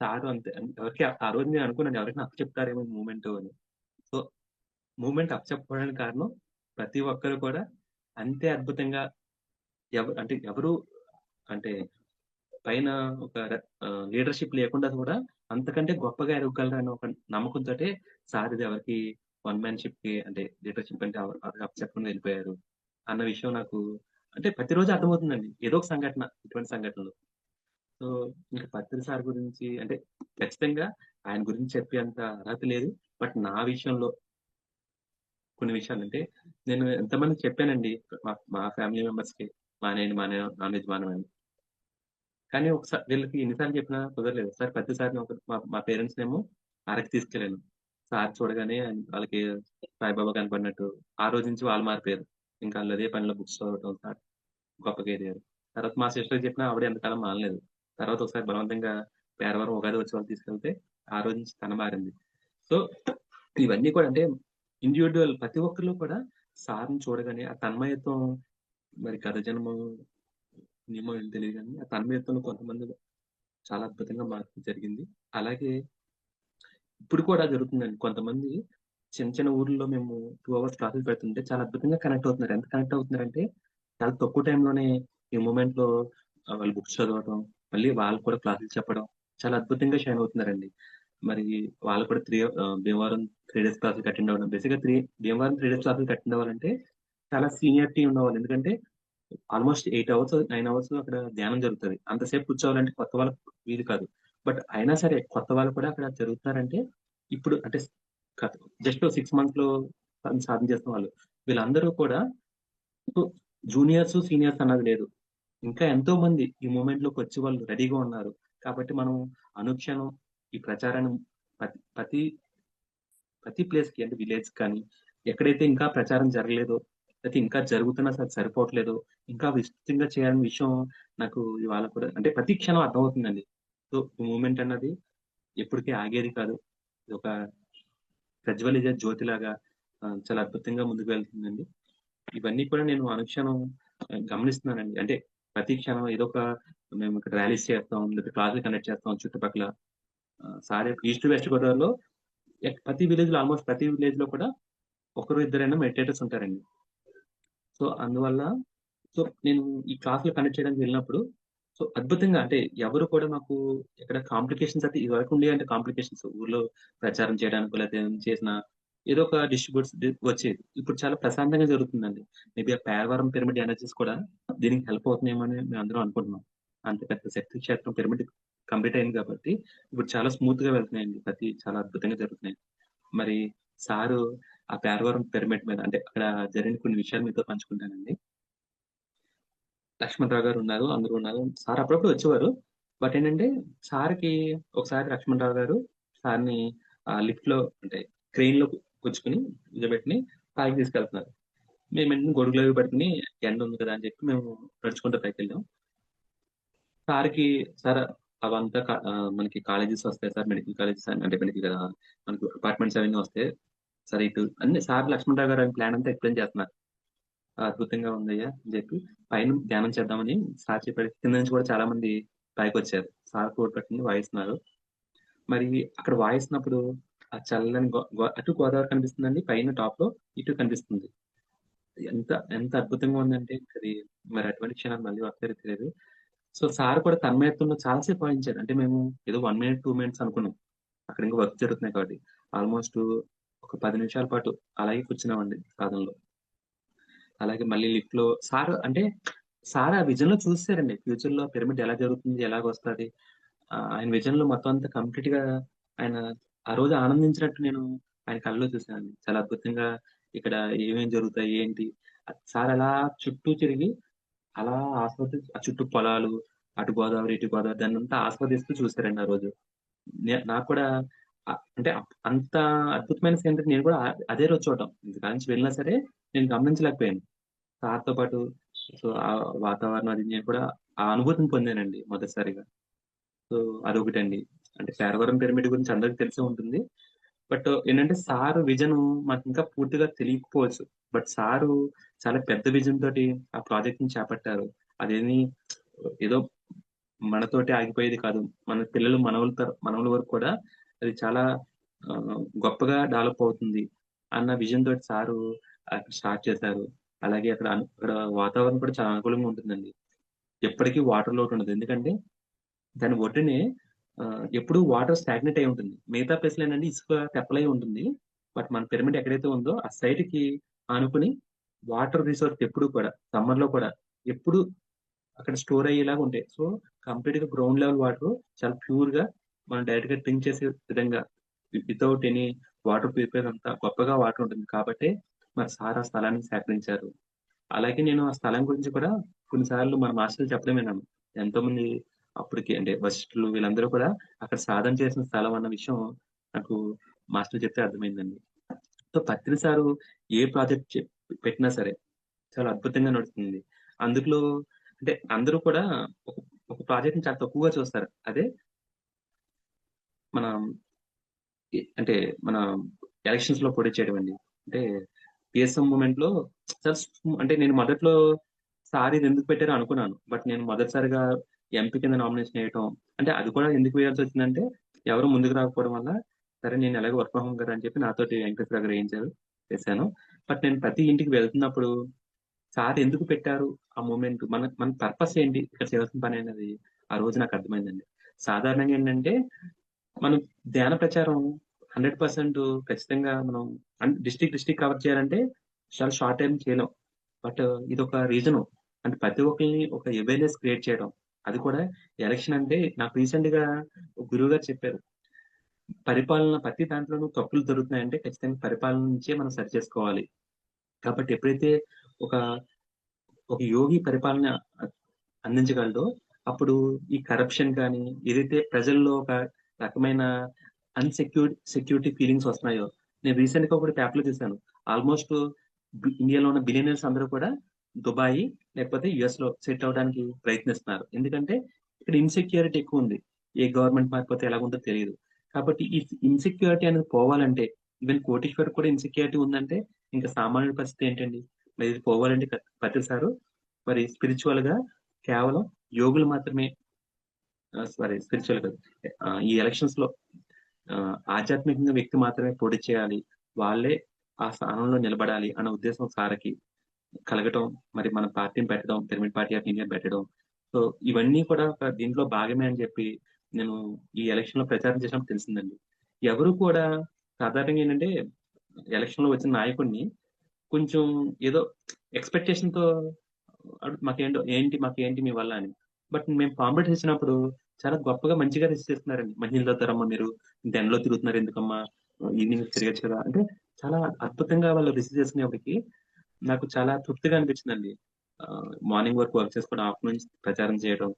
సారు అంతే ఎవరికీ ఆ రోజు నేను అనుకున్నాను ఎవరికైనా అప్పచెప్తారేమో ఈ మూవ్‌మెంటు అని. సో, మూవ్‌మెంట్ అప్పచెప్పడానికి కారణం ప్రతి ఒక్కరు కూడా అంతే అద్భుతంగా అంటే ఎవరు అంటే పైన ఒక లీడర్‌షిప్ లేకుండా కూడా అంతకంటే గొప్పగా ఎదగగలరని ఒక నమ్మకంతోటే సార్ ఇది ఎవరికీ వన్ మ్యాన్ షిప్‌కి అంటే లీడర్‌షిప్ అంటే అప్పచెప్పకుండా వెళ్ళిపోయారు. అన్న విషయం నాకు అంటే ప్రతిరోజు అర్థమవుతుందండి. ఏదో ఒక సంఘటన ఇటువంటి సంఘటనలు. సో, ఇంక పత్రి సార్ గురించి అంటే ఖచ్చితంగా ఆయన గురించి చెప్పేంత అర్హత లేదు. బట్ నా విషయంలో కొన్ని విషయాలంటే నేను ఎంతమందికి చెప్పానండి. మా మా ఫ్యామిలీ మెంబర్స్‌కి నాన్ వెజ్ మానమని. కానీ వీళ్ళకి ఎన్ని సార్లు చెప్పినా కుదరలేదు. ఒకసారి ప్రతిసారి మా మా పేరెంట్స్‌నేమో అరకు తీసుకెళ్ళాను. సార్ చూడగానే వాళ్ళకి సాయిబాబా కనపడినట్టు ఆ రోజు నుంచి వాళ్ళు మారిపోయారు. ఇంకా ఆళ్ళు అదే పనిలో బుక్స్ చదవటం గొప్పగా ఎదిగారు. తర్వాత మా సిస్టర్‌కి చెప్పినా ఆవిడ ఎంతకాలం మానలేదు. తర్వాత ఒకసారి బలవంతంగా పేరవరం ఉగాది ఉత్సవాలకు తీసుకెళ్తే ఆ రోజు నుంచి తను మారింది. సో, ఇవన్నీ కూడా అంటే ఇండివిడ్యువల్ ప్రతి ఒక్కరిలో కూడా సార్‌ని చూడగానే ఆ తన్మయత్వం మరి గత జన్మం ఏమో ఏం తెలీదు గానీ, ఆ తన్మయత్వంలో కొంతమందిలో చాలా అద్భుతంగా మార్పు జరిగింది. అలాగే ఇప్పుడు కూడా జరుగుతుందండి. కొంతమంది చిన్న చిన్న ఊర్లలో మేము 2 అవర్స్ క్లాసులు పెడుతుంటే చాలా అద్భుతంగా కనెక్ట్ అవుతున్నారు. ఎంత కనెక్ట్ అవుతున్నారంటే చాలా తక్కువ టైంలోనే ఈ మూవ్‌మెంట్‌లో వాళ్ళు బుక్స్ చదవటం, మళ్ళీ వాళ్ళు కూడా క్లాసులు చెప్పడం చాలా అద్భుతంగా షైన్ అవుతున్నారండి. మరి వాళ్ళు కూడా భీమవరం 3 డేస్ క్లాస్‌లకి అటెండ్ అవ్వడం. బేసిక్‌గా భీమవరం 3 డేస్ క్లాస్‌లకి అటెండ్ అవ్వాలంటే చాలా సీనియారిటీ ఉన్నవాళ్ళు. ఎందుకంటే ఆల్‌మోస్ట్ 8 అవర్స్, 9 అవర్స్ అక్కడ ధ్యానం జరుగుతది. అంతసేపు కూర్చోవాలంటే కొత్త వాళ్ళకి వీలు కాదు. బట్ అయినా సరే కొత్త వాళ్ళు కూడా అక్కడ జరుగుతున్నారంటే ఇప్పుడు అంటే కత జస్ట్ 6 మంత్స్‌లో సాధన చేస్తున్న వాళ్ళు. వీళ్ళందరూ కూడా ఇప్పుడు జూనియర్స్, సీనియర్స్ అన్నది లేదు. ఇంకా ఎంతో మంది ఈ మూవ్‌మెంట్‌లోకొచ్చి వాళ్ళు రెడీగా ఉన్నారు. కాబట్టి మనం అనుక్షణం ఈ ప్రచారాన్ని ప్రతి ప్రతి ప్రతి ప్లేస్‌కి అంటే విలేజ్ కానీ, ఎక్కడైతే ఇంకా ప్రచారం జరగలేదో, లేతే ఇంకా జరుగుతున్నా సరిపోవట్లేదో, ఇంకా విస్తృతంగా చేయాలనే విషయం నాకు ఇవాళ కూడా అంటే ప్రతి క్షణం అర్థమవుతుందండి. సో, ఈ మూవ్‌మెంట్ అన్నది ఎప్పటికి ఆగేది కాదు. ఇదొక ప్రజ్వలించే జ్యోతిలాగా చాలా అద్భుతంగా ముందుకు వెళ్తుందండి. ఇవన్నీ కూడా నేను అనుక్షణం గమనిస్తున్నానండి. అంటే ప్రతి క్షణం ఏదో ఒక మేము ఇక్కడ ర్యాలీస్ చేస్తాం, లేదా క్లాసులు కండక్ట్ చేస్తాం చుట్టుపక్కల. సార్ ఈస్ట్, వెస్ట్ గోదావరిలో ప్రతి విలేజ్‌లో కూడా ఒకరు ఇద్దరైనా మెడిటేటర్స్ ఉంటారండి. సో, అందువల్ల నేను ఈ క్లాస్‌లు కండక్ట్ చేయడానికి వెళ్ళినప్పుడు అద్భుతంగా అంటే ఎవరు కూడా నాకు ఎక్కడ కాంప్లికేషన్స్ అయితే ఇదివరకు ఉండేయంటే కాంప్లికేషన్స్ ఊర్లో ప్రచారం చేయడానికో లేతే ఏమైనా చేసినా ఏదో ఒక డిస్ట్రిబ్యూట్స్ వచ్చేది. ఇప్పుడు చాలా ప్రశాంతంగా జరుగుతుందండి. మేబీ ఆ పేరవరం పిరమిడ్ ఎనర్జీస్ కూడా దీనికి హెల్ప్ అవుతున్నాయేమో అని మేమందరం అనుకుంటున్నాం. అంత పెద్ద శక్తి క్షేత్రం పిరమిడ్ కంప్లీట్ అయింది కాబట్టి ఇప్పుడు చాలా స్మూత్‌గా వెళ్తున్నాయండి. చాలా అద్భుతంగా జరుగుతున్నాయి. మరి సారు ఆ పేరవరం పిరమిడ్ మీద అంటే అక్కడ జరిగిన కొన్ని విషయాలు మీతో పంచుకుంటానండి. లక్ష్మణరావు గారున్నారు. అందరూ ఉన్నారు. సార్ అప్పుడప్పుడు వచ్చేవారు. బట్ ఏంటంటే సార్‌కి ఒకసారి లక్ష్మణరావు గారు సార్‌ని లిఫ్ట్‌లో అంటే క్రెయిన్‌లో కూర్చుకొని కూర్చోబెట్టుకొని పైకి తీసుకెళ్తున్నారు. మేము వెంటనే గొడుగులవి పట్టుకొని ఎండ ఉంది కదా! అని చెప్పి మేము నడుచుకుంటూ పైకెళ్ళాం. సార్‌కి సార్ అవంతా మనకి కాలేజెస్ వస్తాయి సార్. మెడికల్ కాలేజెస్ అంటే మెడికల్ మనకు అపార్ట్మెంట్స్ అవన్నీ వస్తాయి. సార్ ఇటు అన్ని సార్ లక్ష్మణరావు గారు ప్లాన్ అంతా ఎక్స్‌ప్లెయిన్ చేస్తున్నారు. అద్భుతంగా ఉందయ్యా! అని చెప్పి పైన ధ్యానం చేద్దామని సార్ చెప్పారు. కింద నుంచి కూడా చాలా మంది పైకొచ్చారు. సార్ కోట్ పట్టుకొని వాయిస్తున్నారు. మరి అక్కడ వాయిస్తున్నప్పుడు ఆ చల్లని గో గో అటు గోదావరి కనిపిస్తుందండి పైన టాప్‌లో, ఇటు కనిపిస్తుంది. ఎంత ఎంత అద్భుతంగా ఉందంటే అది మరి అటువంటి క్షణాలు మళ్ళీ వస్తాయో తెలీదు. సో, సార్ కూడా తన్మయత్వంలో చాలా సేపు వాయించారు. అంటే మేము ఏదో 1 మినిట్, 2 మినిట్స్ అనుకున్నాం. అక్కడ ఇంకా వర్క్ జరుగుతున్నాయి కాబట్టి. ఆల్‌మోస్ట్ ఒక 10 నిమిషాల పాటు అలాగే కూర్చున్నామండి సాధనలో. అలాగే మళ్ళీ లిఫ్ట్‌లో సార్ ఆ విజన్‌లో చూసేసారండి. ఫ్యూచర్‌లో పిరమిడ్ ఎలా జరుగుతుంది? ఎలాగొస్తది? ఆయన విజన్‌లో మొత్తం అంతా కంప్లీట్‌గా ఆయన ఆ రోజు ఆనందించినట్టు నేను ఆయన కళ్ళలో చూసానండి. చాలా అద్భుతంగా ఇక్కడ ఏమేం జరుగుతాయి? ఏంటి? సార్ అలా చుట్టూ తిరిగి అలా ఆ చుట్టూ పొలాలు, అటు గోదావరి, ఇటు గోదావరి దాన్నంతా ఆస్వాదిస్తూ చూసారండి ఆ రోజు. నాకు కూడా అంటే అంత అద్భుతమైన సీనరీ నేను కూడా అదే రోజు చూడటం. ఇంతకాలం నుంచి వెళ్ళినా సరే నేను గమనించలేకపోయాను. సార్‌తో పాటు ఆ వాతావరణం అది నేను కూడా ఆ అనుభూతిని పొందానండి మొదటిసారిగా. సో అదొకటండి. అంటే పేరవరం పిరమిడ్ గురించి అందరికి తెలిసే ఉంటుంది. బట్ ఏంటంటే సార్ విజన్ మనకి ఇంకా పూర్తిగా తెలియకపోవచ్చు. బట్ సారు చాలా పెద్ద విజన్ తోటి ఆ ప్రాజెక్ట్ ని చేపట్టారు. అదేమి ఏదో మనతోటి ఆగిపోయేది కాదు. మన పిల్లలు మనవల వరకు కూడా అది చాలా గొప్పగా డెవలప్ అవుతుంది అన్న విజన్ తోటి సారు అక్కడ స్టార్ట్ చేశారు. అలాగే అక్కడ వాతావరణం కూడా చాలా అనుకూలంగా ఉంటుందండి. ఎప్పటికీ వాటర్ లోటు ఉండదు. ఎందుకంటే దాని ఒడ్డునే ఎప్పుడూ వాటర్ స్టాగ్నెట్ అయి ఉంటుంది. మిగతా ప్లేస్‌లో ఏంటంటే ఇసుక తెప్పలై ఉంటుంది. బట్ మన పిరమిడ్ ఎక్కడైతే ఉందో ఆ సైడ్‌కి ఆనుకుని వాటర్ రిసోర్స్ ఎప్పుడూ కూడా సమ్మర్‌లో కూడా ఎప్పుడు అక్కడ స్టోర్ అయ్యేలాగా ఉంటాయి. సో, కంప్లీట్‌గా గ్రౌండ్ లెవెల్ వాటరు చాలా ప్యూర్‌గా మనం డైరెక్ట్‌గా డ్రింక్ చేసే విధంగా వితౌట్ ఎనీ వాటర్ ప్యూరిఫైయర్ అంతా గొప్పగా వాటర్ ఉంటుంది. కాబట్టే మరి సార్ ఆ స్థలాన్ని సేకరించారు. అలాగే నేను ఆ స్థలం గురించి కూడా కొన్ని సార్లు మన మాస్టర్‌లు చెప్పడం విన్నాను. ఎంతోమంది అప్పటికి అంటే వశిష్ఠులు వీళ్ళందరూ కూడా అక్కడ సాధన చేసిన స్థలం అన్న విషయం నాకు మాస్టర్‌లు చెప్తే అర్థమైందండి. సో, పత్రి సారు ఏ ప్రాజెక్ట్ పెట్టినా సరే చాలా అద్భుతంగా నడుస్తుంది. అందులో అంటే అందరూ కూడా ఒక ఒక ప్రాజెక్ట్‌ని చాలా తక్కువగా చూస్తారు. అదే మన అంటే మన ఎలక్షన్స్‌లో పోటీ చేయడం అండి. అంటే PSM మూవ్‌మెంట్‌లో చాలా అంటే నేను మొదట్లో సార్ ఇది ఎందుకు పెట్టారో అనుకున్నాను. బట్ నేను మొదటిసారిగా ఎంపీ కింద నామినేషన్ ఎయటం అంటే అది కూడా ఎందుకు వేయాల్సొచ్చిందంటే ఎవరు ముందుకు రాకపోవడం వల్ల సరే నేను ఎలాగో వర్క్ ఫ్రమ్ హోమ్ కదా! అని చెప్పి నాతోటి వెంకటేశ్వర గారు ఏయించారు. చేశాను. బట్ నేను ప్రతి ఇంటికి వెళ్తున్నప్పుడు సార్ ఎందుకు పెట్టారు ఆ మూవ్‌మెంట్ మన మన పర్పస్ ఏంటి? ఇక్కడ చేయాల్సిన పని అనేది ఆ రోజు నాకు అర్థమైందండి. సాధారణంగా ఏంటంటే మనం ధ్యాన ప్రచారం 100% ఖచ్చితంగా మనం డిస్ట్రిక్ట్ కవర్ చేయాలంటే చాలా షార్ట్ టైమ్ చేయలేం. బట్ ఇదొక రీజను. అంటే ప్రతి ఒక్కళ్ళని ఒక అవేర్‌నెస్ క్రియేట్ చేయడం. అది కూడా ఎలక్షన్ అంటే నాకు రీసెంట్‌గా ఒక గురువుగారు చెప్పారు. పరిపాలన ప్రతి దాంట్లోనూ తప్పులు దొరుకుతున్నాయంటే ఖచ్చితంగా పరిపాలన నుంచే మనం సరిచేసుకోవాలి. కాబట్టి ఎప్పుడైతే ఒక ఒక యోగి పరిపాలన అ అందించగలడో, అప్పుడు ఈ కరప్షన్ గాని, ఏదైతే ప్రజల్లో ఒక రకమైన సెక్యూరిటీ ఫీలింగ్స్ వస్తున్నాయో, నేను రీసెంట్‌గా ఒకటి పేపర్‌లో చూసాను. ఆల్‌మోస్ట్ ఇండియాలో ఉన్న బిలియనీర్స్ అందరూ కూడా దుబాయి లేకపోతే యూఎస్‌లో సెటిల్ అవ్వడానికి ప్రయత్నిస్తున్నారు. ఎందుకంటే ఇక్కడ ఇన్‌సెక్యూరిటీ ఎక్కువుంది. ఏ గవర్నమెంట్ మారిపోతే ఎలాగుంటదో తెలీదు. కాబట్టి ఈ ఇన్‌సెక్యూరిటీ అనేది పోవాలంటే ఈవెన్ కోటీశ్వరుడికి కూడా ఇన్‌సెక్యూరిటీ ఉందంటే, ఇంక సామాన్యుడి పరిస్థితి ఏంటండి? మరి ఇది పోవాలంటే పత్రి సారు మరి స్పిరిచువల్‌గా కేవలం యోగులు మాత్రమే సారీ స్పిరిచువల్ కాదు. ఈ ఎలక్షన్స్‌లో ఆధ్యాత్మికంగా వ్యక్తి మాత్రమే పోటీ చేయాలి. వాళ్ళే ఆ స్థానంలో నిలబడాలి అన్న ఉద్దేశం సార్‌కి కలగటం, మరి మన పార్టీని పెట్టడం, పిరమిడ్ పార్టీ ఆఫ్ ఇండియా పెట్టడం. సో, ఇవన్నీ కూడా ఒక దీంట్లో భాగమే అని చెప్పి నేను ఈ ఎలక్షన్‌లో ప్రచారం చేసినప్పుడు తెలిసిందండి. ఎవరు కూడా సాధారణంగా ఏంటంటే ఎలక్షన్‌లో వచ్చిన నాయకుడిని కొంచెం ఏదో ఎక్స్‌పెక్టేషన్‌తో మాకేంటి మీ వల్ల అని. బట్ మేము పాంప్లెట్స్ ఇచ్చినప్పుడు చాలా గొప్పగా మంచిగా రిసీవ్ చేసుకున్నారండి. "మంచినీళ్ళు తాగుతారమ్మా మీరు, ఇంత ఎండలో తిరుగుతున్నారు ఎందుకమ్మా? ఈవినింగ్ తిరగొచ్చు కదా!" అంటే చాలా అద్భుతంగా వాళ్ళు రిసీవ్ చేసుకునేప్పటికి నాకు చాలా తృప్తిగా అనిపించిందండి. మార్నింగ్ వరకు వర్క్ చేసుకోవడం, ఆఫ్టర్‌నూన్ ప్రచారం చేయడం,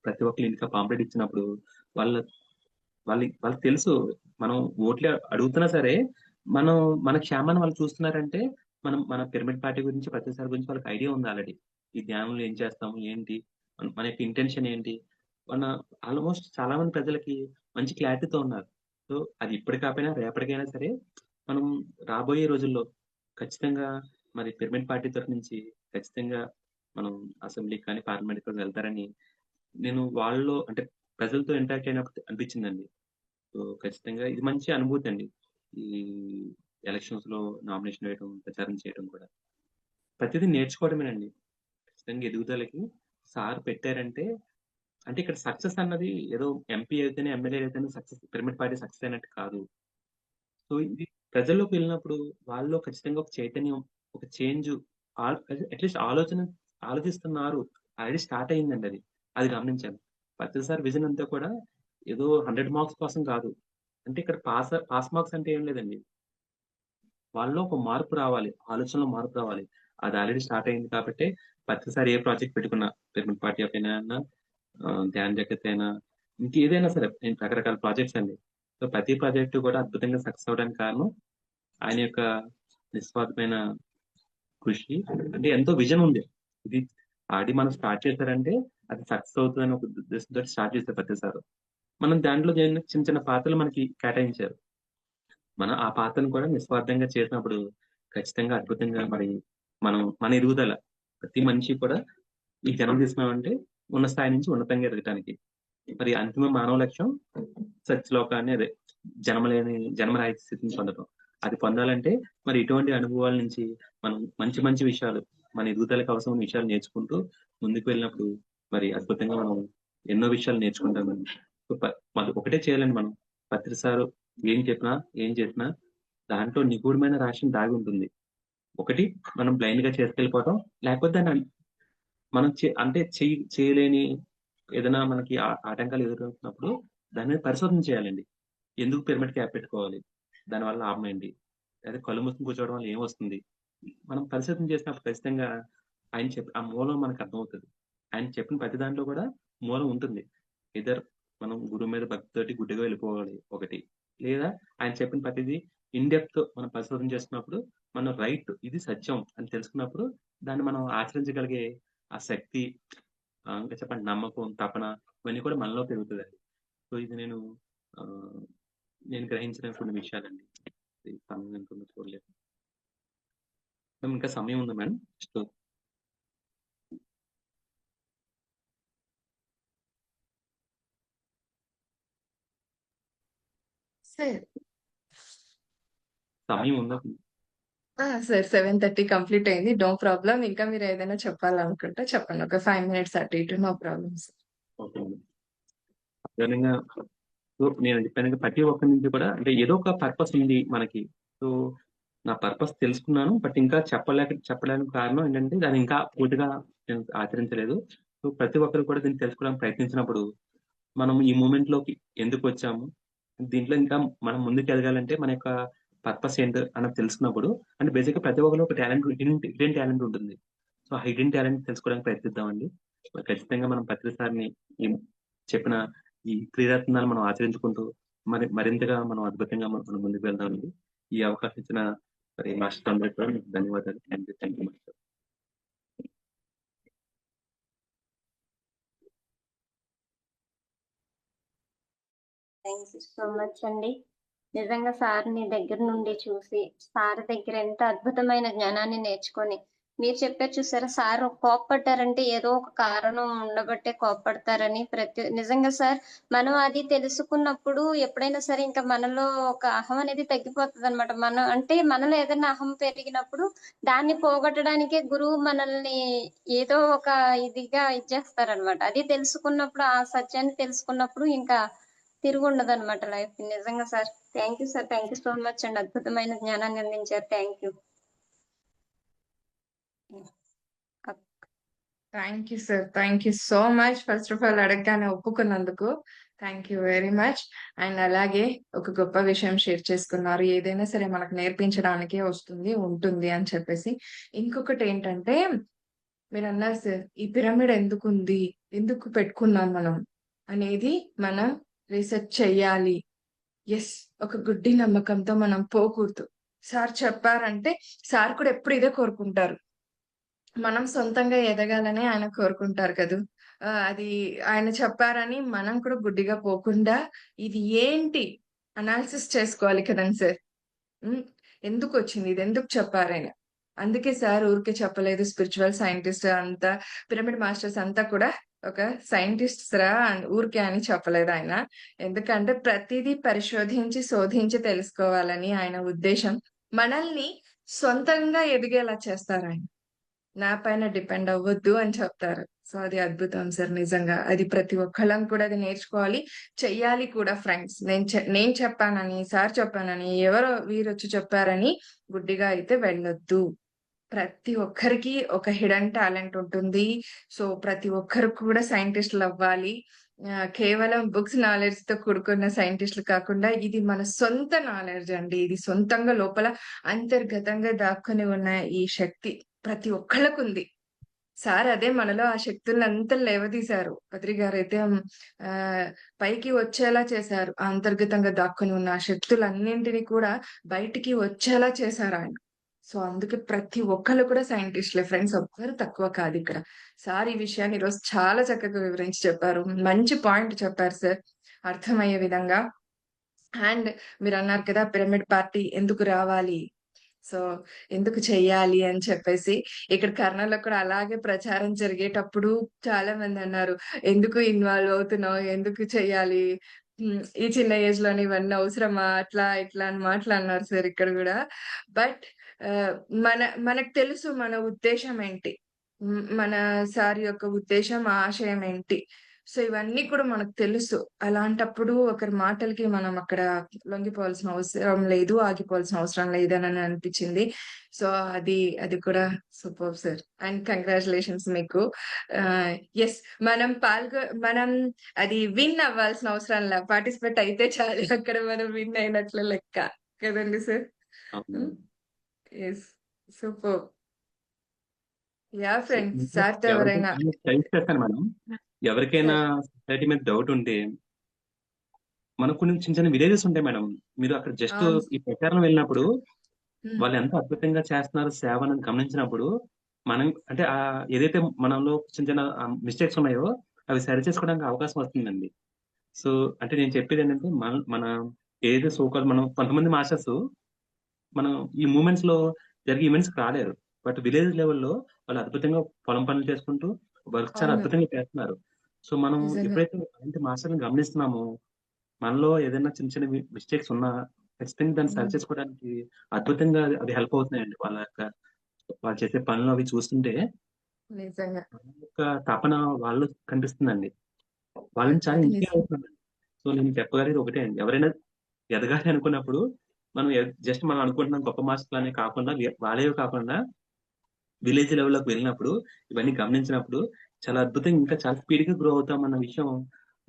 ప్రతి ఒక్కళ్ళ ఇంటికి ఆ పాంప్లెట్ ఇచ్చినప్పుడు వాళ్ళ వాళ్ళకి తెలుసు. మనం ఓట్లే అడుగుతున్నా సరే, మనం మన క్షేమాన్ని వాళ్ళు చూస్తున్నారంటే, మనం మన పిరమిడ్ పార్టీ గురించి, ప్రతిసారి గురించి వాళ్ళకి ఐడియా ఉంది ఆల్రెడీ. ఈ ధ్యానంలో ఏం చేస్తాము? ఏంటి? మన యొక్క ఇంటెన్షన్ ఏంటి? మన ఆల్‌మోస్ట్ చాలా మంది ప్రజలకి మంచి క్లారిటీతో ఉన్నారు. సో, అది ఇప్పటి కాకపోయినా రేపటికైనా సరే, మనం రాబోయే రోజుల్లో ఖచ్చితంగా మరి పిరమిడ్ పార్టీ తరఫు నుంచి ఖచ్చితంగా మనం అసెంబ్లీకి కానీ, పార్లమెంట్‌కి కానీ వెళ్తారని నేను వాళ్ళలో అంటే ప్రజలతో ఇంటరాక్ట్ అయినప్పుడు అనిపించిందండి. సో, ఖచ్చితంగా ఇది మంచి అనుభూతండి. ఈ ఎలక్షన్స్‌లో నామినేషన్ వేయడం, ప్రచారం చేయడం కూడా. ప్రతిదీ నేర్చుకోవడమేనండి. ఖచ్చితంగా ఎదుగుదలకి సార్ పెట్టారంటే, అంటే ఇక్కడ సక్సెస్ అన్నది ఏదో ఎంపీ అయితేనే, ఎమ్మెల్యే అయితేనే సక్సెస్ పిరమిడ్ పార్టీ సక్సెస్ అయినట్టు కాదు. సో, ఇది ప్రజల్లోకి వెళ్ళినప్పుడు వాళ్ళలో ఖచ్చితంగా ఒక చైతన్యం, ఒక చేంజు అట్‌లీస్ట్ ఆలోచిస్తున్నారు. ఆల్రెడీ స్టార్ట్ అయిందండి అది. అది గమనించాను. ప్రతిసారి విజన్ అంతా కూడా ఏదో 100 మార్క్స్ కోసం కాదు. అంటే ఇక్కడ పాస్ మార్క్స్ అంటే ఏం లేదండి. వాళ్ళలో ఒక మార్పు రావాలి. ఆలోచనలో మార్పు రావాలి. అది ఆల్రెడీ స్టార్ట్ అయింది కాబట్టే ప్రతిసారి ఏ ప్రాజెక్ట్ పెట్టుకున్నా పిరమిడ్ పార్టీ ఆఫ్ ఇండియా అన్నా, ధ్యాన్ జగత్ అయినా, ఇంకేదైనా సరే నేను రకరకాల ప్రాజెక్ట్స్ అండి. సో, ప్రతి ప్రాజెక్ట్ కూడా అద్భుతంగా సక్సెస్ అవ్వడానికి కారణం ఆయన యొక్క నిస్వార్థమైన కృషి. అంటే ఎంతో విజన్ ఉంది. ఇది ఆల్రెడీ మనం స్టార్ట్ చేశారంటే అది సక్సెస్ అవుతుందని ఒక ఉద్దేశంతో స్టార్ట్ చేశారు పత్రి సార్. మనం దాంట్లో చిన్న చిన్న పాత్రలు మనకి కేటాయించారు. మనం ఆ పాత్రను కూడా నిస్వార్థంగా చేసినప్పుడు ఖచ్చితంగా అద్భుతంగా మరి మన ఎదుగుదల ప్రతి మనిషి కూడా ఈ జన్మ తీసుకున్నామంటే ఉన్న స్థాయి నుంచి ఉన్నతంగా ఎదగటానికి. మరి అంతిమ మానవ లక్ష్యం సత్యలోకాన్ని అదే జన్మరాహిత్య స్థితిని పొందడం. అది పొందాలంటే మరి ఇటువంటి అనుభవాల నుంచి మనం మంచి మంచి విషయాలు మన ఎదుగుదలకు అవసరమైన విషయాలు నేర్చుకుంటూ ముందుకు వెళ్ళినప్పుడు మరి అద్భుతంగా మనం ఎన్నో విషయాలు నేర్చుకుంటామండి. మరి ఒకటే చేయాలండి మనం. పత్రి సారు ఏం చేసినా దాంట్లో నిగూఢమైన రహస్యం దాగి ఉంటుంది. ఒకటి మనం బ్లైండ్ గా చేసుకెళ్ళిపోవటం, లేకపోతే దాన్ని మనం చేయలేని ఏదైనా మనకి ఆటంకాలు ఎదురవుతున్నప్పుడు దాని మీద పరిశోధన చేయాలండి. ఎందుకు పిరమిడ్ క్యాప్ పెట్టుకోవాలి? దానివల్ల లాభం ఏంటి? లేదా కళ్ళు మూసుకొని కూర్చోవడం వల్ల ఏమొస్తుంది? మనం పరిశోధన చేసినప్పుడు ఖచ్చితంగా ఆ మూలం మనకు అర్థమవుతది. ఆయన చెప్పిన ప్రతి దాంట్లో కూడా మూలం ఉంటుంది. ఎయిదర్ మనం గురువు మీద భక్తితోటి గుడ్డిగా వెళ్ళిపోవాలి ఒకటి. లేదా ఆయన చెప్పిన ప్రతిదీ ఇన్ డెప్త్ మనం పరిశోధన చేస్తున్నప్పుడు మనం ఇది సత్యం అని తెలుసుకున్నప్పుడు దాన్ని మనం ఆచరించగలిగే ఆ శక్తి, ఇంకా చెప్పండి నమ్మకం, తపన ఇవన్నీ కూడా మనలో పెరుగుతదండి. సో ఇది ఆహ్, నేను గ్రహించిన కొన్ని విషయాలండి. ఈ సమయం ఎంతుందో చూడలేదు. మేడం ఇంకా సమయం ఉందా మేడం? నెక్స్ట్ సార్ సమయం ఉందా? సార్ 7:30 కంప్లీట్ అయింది. No problem. ఇంకా మీరు ఏదైనా చెప్పాలనుకుంటే చెప్పండి. ఒక 5 మినిట్స్ అటు ఇటు no problem sir. Okay madam. సాధారణంగా సో నేను చెప్పాను ప్రతి ఒక్కరి నుంచి కూడా అంటే ఏదో ఒక పర్పస్ ఉంది మనకి. సో నా పర్పస్ తెలుసుకున్నాను. బట్ ఇంకా చెప్పడానికి కారణం ఏంటంటే దాన్ని ఇంకా పూర్తిగా నేను ఆచరించలేదు. సో ప్రతి ఒక్కరు కూడా దీన్ని తెలుసుకోవడానికి ప్రయత్నించినప్పుడు మనం ఈ మూమెంట్ లోకి ఎందుకు వచ్చాము? దీంట్లో ఇంకా మనం ముందుకు ఎదగాలంటే మన యొక్క పర్పస్ ఏంటో అన్నది తెలుసుకున్నప్పుడు అంటే బేసిక్‌గా ప్రతి ఒక్కరిలో ఒక హిడెన్ టాలెంట్ ఉంటుంది. సో ఆ హిడెన్ టాలెంట్ తెలుసుకోవడానికి ప్రయత్నిద్దామండి. ఖచ్చితంగా మనం పత్రి సార్‌ని ఈ చెప్పిన ఈ క్రీడారత్నాలు మనం ఆచరించుకుంటూ మరింతగా మనం అద్భుతంగా మనం ముందుకు వెళ్దామండి. ఈ అవకాశం ఇచ్చిన మరి మాస్టర్ అందరికి కూడా మీకు ధన్యవాదాలు. Thank you master. Thank you so much అండి. నిజంగా సార్‌ని దగ్గర నుండి చూసి, సార్ దగ్గర ఎంత అద్భుతమైన జ్ఞానాన్ని నేర్చుకొని, మీరు చెప్పారు చూసారా? సార్ కోప్పడ్డారంటే ఏదో ఒక కారణం ఉండబట్టే కోప్పడతారని నిజంగా సార్ మనం అది తెలుసుకున్నప్పుడు ఎప్పుడైనా సరే ఇంకా మనలో ఒక అహం అనేది తగ్గిపోతదనమాట. మనలో ఏదైనా అహం పెరిగినప్పుడు దాన్ని పోగొట్టడానికే గురువు మనల్ని ఏదో ఒక ఇదిగా ఇచ్చేస్తారనమాట. అది తెలుసుకున్నప్పుడు ఆ సత్యాన్ని తెలుసుకున్నప్పుడు ఇంకా తిరుగుండదనమాట లైఫ్‌కి. నిజంగా sir. Thank you sir. Thank you so much అండి. అద్భుతమైన జ్ఞానాన్ని అందించారు. Thank you. Thank you sir. Thank you so much. First of all అడగగానే ఒప్పుకున్నందుకు thank you very much. And అలాగే ఒక గొప్ప విషయం షేర్ చేసుకున్నారు. ఏదైనా సరే మనకు నేర్పించడానికే వస్తుంది, ఉంటుంది అని చెప్పేసి. ఇంకొకటి ఏంటంటే మీరన్నారు సార్, ఈ పిరమిడ్ ఎందుకుంది? ఎందుకు పెట్టుకున్నాం మనం? అనేది మనం రీసెర్చ్ చెయ్యాలి. యెస్. ఒక గుడ్డి నమ్మకంతో మనం పోకూడదు. సార్ చెప్పారంటే సార్ కూడా ఎప్పుడు ఇదే కోరుకుంటారు. మనం సొంతంగా ఎదగాలని ఆయన కోరుకుంటారు కదూ! అది ఆయన చెప్పారని మనం కూడా గుడ్డిగా పోకుండా ఇది ఏంటి అనాలిసిస్ చేసుకోవాలి కదండీ సార్. హ్మ్. ఎందుకొచ్చింది? ఇదెందుకు చెప్పారాయన? అందుకే సార్ ఊరికే చెప్పలేదు. స్పిరిచ్యువల్ సైంటిస్ట్ అంతా పిరమిడ్ మాస్టర్స్ అంతా కూడా ఒక సైంటిస్ట్స్ రా ఊరికే అని చెప్పలేదాయన. ఎందుకంటే ప్రతీదీ పరిశోధించి, శోధించి తెలుసుకోవాలని ఆయన ఉద్దేశం. మనల్ని సొంతంగా ఎదిగేలా చేస్తారాయన. నా పైన డిపెండ్ అవ్వద్దు అని చెప్తారు. సో, అది అద్భుతం సార్ నిజంగా. అది ప్రతి ఒక్కళ్ళం కూడా అది నేర్చుకోవాలి. చెయ్యాలి కూడా ఫ్రెండ్స్. నేను చెప్పానని, సార్ చెప్పానని, ఎవరో వీరొచ్చి చెప్పారని గుడ్డిగా అయితే వెళ్ళొద్దు. ప్రతి ఒక్కరికి ఒక హిడెన్ టాలెంట్ ఉంటుంది. సో, ప్రతి ఒక్కరు కూడా సైంటిస్టులవ్వాలి. కేవలం బుక్స్ నాలెడ్జ్‌తో కూడుకున్న సైంటిస్టులు కాకుండా ఇది మన సొంత నాలెడ్జ్ అండి. ఇది సొంతంగా లోపల అంతర్గతంగా దాక్కుని ఉన్న ఈ శక్తి ప్రతి ఒక్కళ్ళకుంది. సార్ అదే మనలో ఆ శక్తులనంతా లేవదీశారు. బద్రి గారైతే పైకి వచ్చేలా చేశారు. అంతర్గతంగా దాక్కుని ఉన్న ఆ శక్తులన్నింటిని కూడా బయటికి వచ్చేలా చేశారాయన. సో అందుకే ప్రతి ఒక్కళ్ళు కూడా సైంటిస్టులే ఫ్రెండ్స్, ఒక్కరు తక్కువ కాదు ఇక్కడ. సార్ ఈ విషయాన్ని ఈరోజు చాలా చక్కగా వివరించి చెప్పారు. మంచి పాయింట్ చెప్పారు సార్, అర్థమయ్యే విధంగా. అండ్ మీరు అన్నారు కదా పిరమిడ్ పార్టీ ఎందుకు రావాలి, సో ఎందుకు చెయ్యాలి అని చెప్పేసి. ఇక్కడ కర్నూలులో కూడా అలాగే ప్రచారం జరిగేటప్పుడు చాలా మంది అన్నారు, ఎందుకు ఇన్వాల్వ్ అవుతున్నావు, ఎందుకు చెయ్యాలి, ఈ చిన్న ఏజ్ లోనే ఇవన్నీ అవసరమా, అట్లా ఇట్లా అని మాట్లాడినారు సార్ ఇక్కడ కూడా. బట్ మనకు తెలుసు మన ఉద్దేశం ఏంటి, మన సార్ యొక్క ఉద్దేశం ఆశయం ఏంటి. సో ఇవన్నీ కూడా మనకు తెలుసు. అలాంటప్పుడు ఒకరి మాటలకి మనం అక్కడ లొంగిపోవాల్సిన అవసరం లేదు, ఆగిపోవాల్సిన అవసరం లేదని అనిపించింది. సో అది కూడా సూపర్ సార్, అండ్ కంగ్రాచులేషన్స్ మీకు. ఎస్, మనం అది విన్ అవ్వాల్సిన అవసరం లే, పార్టిసిపేట్ అయితే చాలు, అక్కడ మనం విన్ అయినట్లు లెక్క కదండి సార్. అవును. Yes, super. Yeah so friends, ఇంకా సార్తో ఎవరైనా ఎవరికైనా సజెస్ట్ చేస్తాను మేడం, ఎవరికైనా సార్. సొసైటీ మీద డౌట్ ఉంటే మనకు కొన్ని చిన్న చిన్న విలేజెస్ ఉంటాయి మేడం. మీరు అక్కడ జస్ట్ అవును. ఈ ప్రచారం వెళ్ళినప్పుడు ఉమ్, వాళ్ళు ఎంత అద్భుతంగా చేస్తున్నారు సేవ అని గమనించినప్పుడు మనం అంటే ఆ ఏదైతే మనలో చిన్న చిన్న మిస్టేక్స్ ఉన్నాయో అవి సరి చేసుకోవడానికి అవకాశం వస్తుందండి. సో అంటే నేను చెప్పేది ఏంటంటే మన ఏదైతే సోకాల్ మనం కొంతమంది మాస్టర్స్ మనం ఈ మూమెంట్స్ లో జరిగే ఈవెంట్స్ రాలేరు. బట్ విలేజ్ లెవెల్లో వాళ్ళు అద్భుతంగా పొలం పనులు చేసుకుంటూ వర్క్ చాలా అవును, అద్భుతంగా చేస్తున్నారు. సో మనం నిజంగా. ఎప్పుడైతే అలాంటి మాస్టర్ని గమనిస్తున్నామో మనలో ఏదైనా చిన్న చిన్న మిస్టేక్స్ ఉన్నా ఖచ్చితంగా దాన్ని సరి ఉమ్, చేసుకోవడానికి అద్భుతంగా అది హెల్ప్ అవుతున్నాయండి. వాళ్ళు చేసే పనులు అవి చూస్తుంటే నిజంగా. మన యొక్క తపన వాళ్ళు కనిపిస్తుందండి. వాళ్ళని చాలా అది ఇన్స్పైర్ నిజం. అవుతున్నామండి. సో నేను చెప్పగలిగేది ఒకటే అండి, ఎవరైనా ఎదగాలి అనుకున్నప్పుడు మనం జస్ట్ మనం అనుకుంటున్నాం గొప్ప మాస్టర్లు అనే కాకుండా వాళ్ళే కాకుండా విలేజ్ లెవెల్లోకి వెళ్ళినప్పుడు ఇవన్నీ గమనించినప్పుడు చాలా అద్భుతంగా ఇంకా చాలా స్పీడ్ గా గ్రో అవుతాం అన్న విషయం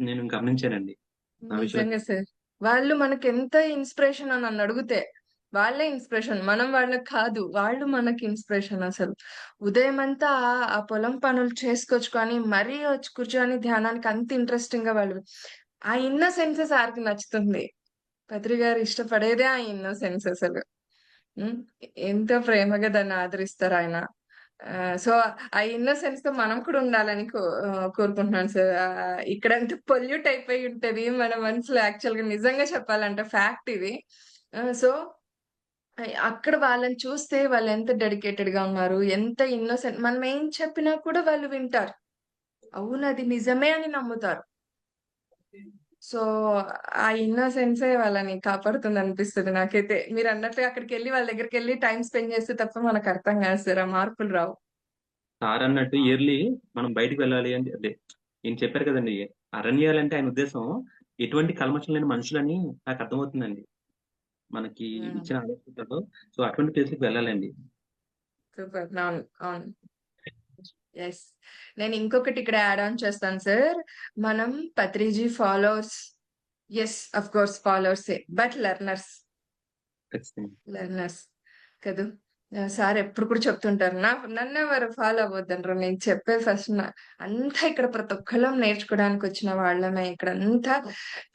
నేను గమనించానండి నా విషయంలో. నిజంగా సార్, వాళ్ళు మనకి ఎంత ఇన్స్పిరేషన్ అని నన్ను అడిగితే వాళ్ళే ఇన్స్పిరేషన్, మనం వాళ్ళకి కాదు, వాళ్ళు మనకి ఇన్స్పిరేషన్ అసలు. ఉదయం అంతా ఆ పొలం పనులు చేసుకొచ్చుకొని మరీ వచ్చి కూర్చొని ధ్యానానికి అంత ఇంట్రెస్టింగ్ గా వాళ్ళు, ఆ ఇన్నోసెన్స్ సార్కి నచ్చుతుంది. పత్రి గారు ఇష్టపడేదే ఆ ఇన్నోసెన్స్ అసలు. ఉమ్, ఎంతో ప్రేమగా దాన్ని ఆదరిస్తారు ఆయన. సో ఆ ఇన్నోసెన్స్ తో మనం కూడా ఉండాలని కోరుకుంటున్నాను సార్. ఇక్కడంతా పొల్యూట్ అయిపోయి ఉంటది మన మనసులో, యాక్చువల్ గా నిజంగా చెప్పాలంటే ఫ్యాక్ట్ ఇది. సో అక్కడ వాళ్ళని చూస్తే వాళ్ళు ఎంత డెడికేటెడ్ గా ఉన్నారు, ఎంత ఇన్నోసెంట్, మనం ఏం చెప్పినా కూడా వాళ్ళు వింటారు, అవును అది నిజమే అని నమ్ముతారు. సో ఆ ఇన్నోసెన్సే వాళ్ళని కాపాడుతుంది అనిపిస్తుంది నాకైతే. మీరు అన్నట్టు అక్కడికి వెళ్ళి వాళ్ళ దగ్గరికి వెళ్ళి టైం స్పెండ్ చేస్తే తప్ప మనకు అర్థం కాదు సార్, ఆ మార్పులు రావు. సార్ అన్నట్టు ఇయర్లీ మనం బయటికి వెళ్ళాలి అంటే అదే నేను చెప్పారు కదండి, అరణ్యాలంటే ఆయన ఉద్దేశం ఎటువంటి కల్మషం లేని మనుషులని నాకు అర్థమవుతుందండి మనకి ఇచ్చిన ఆలోచనలో. సో అటువంటి ప్లేస్కి వెళ్ళాలండి. సూపర్. అవును, అవును. ఎస్, నేను ఇంకొకటి ఇక్కడ యాడ్ ఆన్ చేస్తాను సార్. మనం Patriji followers, yes of course ఫాలోవర్సే, బట్ లెర్నర్స్. ఖచ్చితంగా. లెర్నర్స్ కదా. సార్ ఎప్పుడు కూడా చెప్తుంటారు, నన్ను ఎవరు ఫాలో అవ్వద్దంటారు, నేను చెప్పేది ఫస్ట్ అంతా ఇక్కడ ప్రతి ఒక్కళ్ళం నేర్చుకోవడానికి వచ్చిన వాళ్ళమే. ఇక్కడ అంతా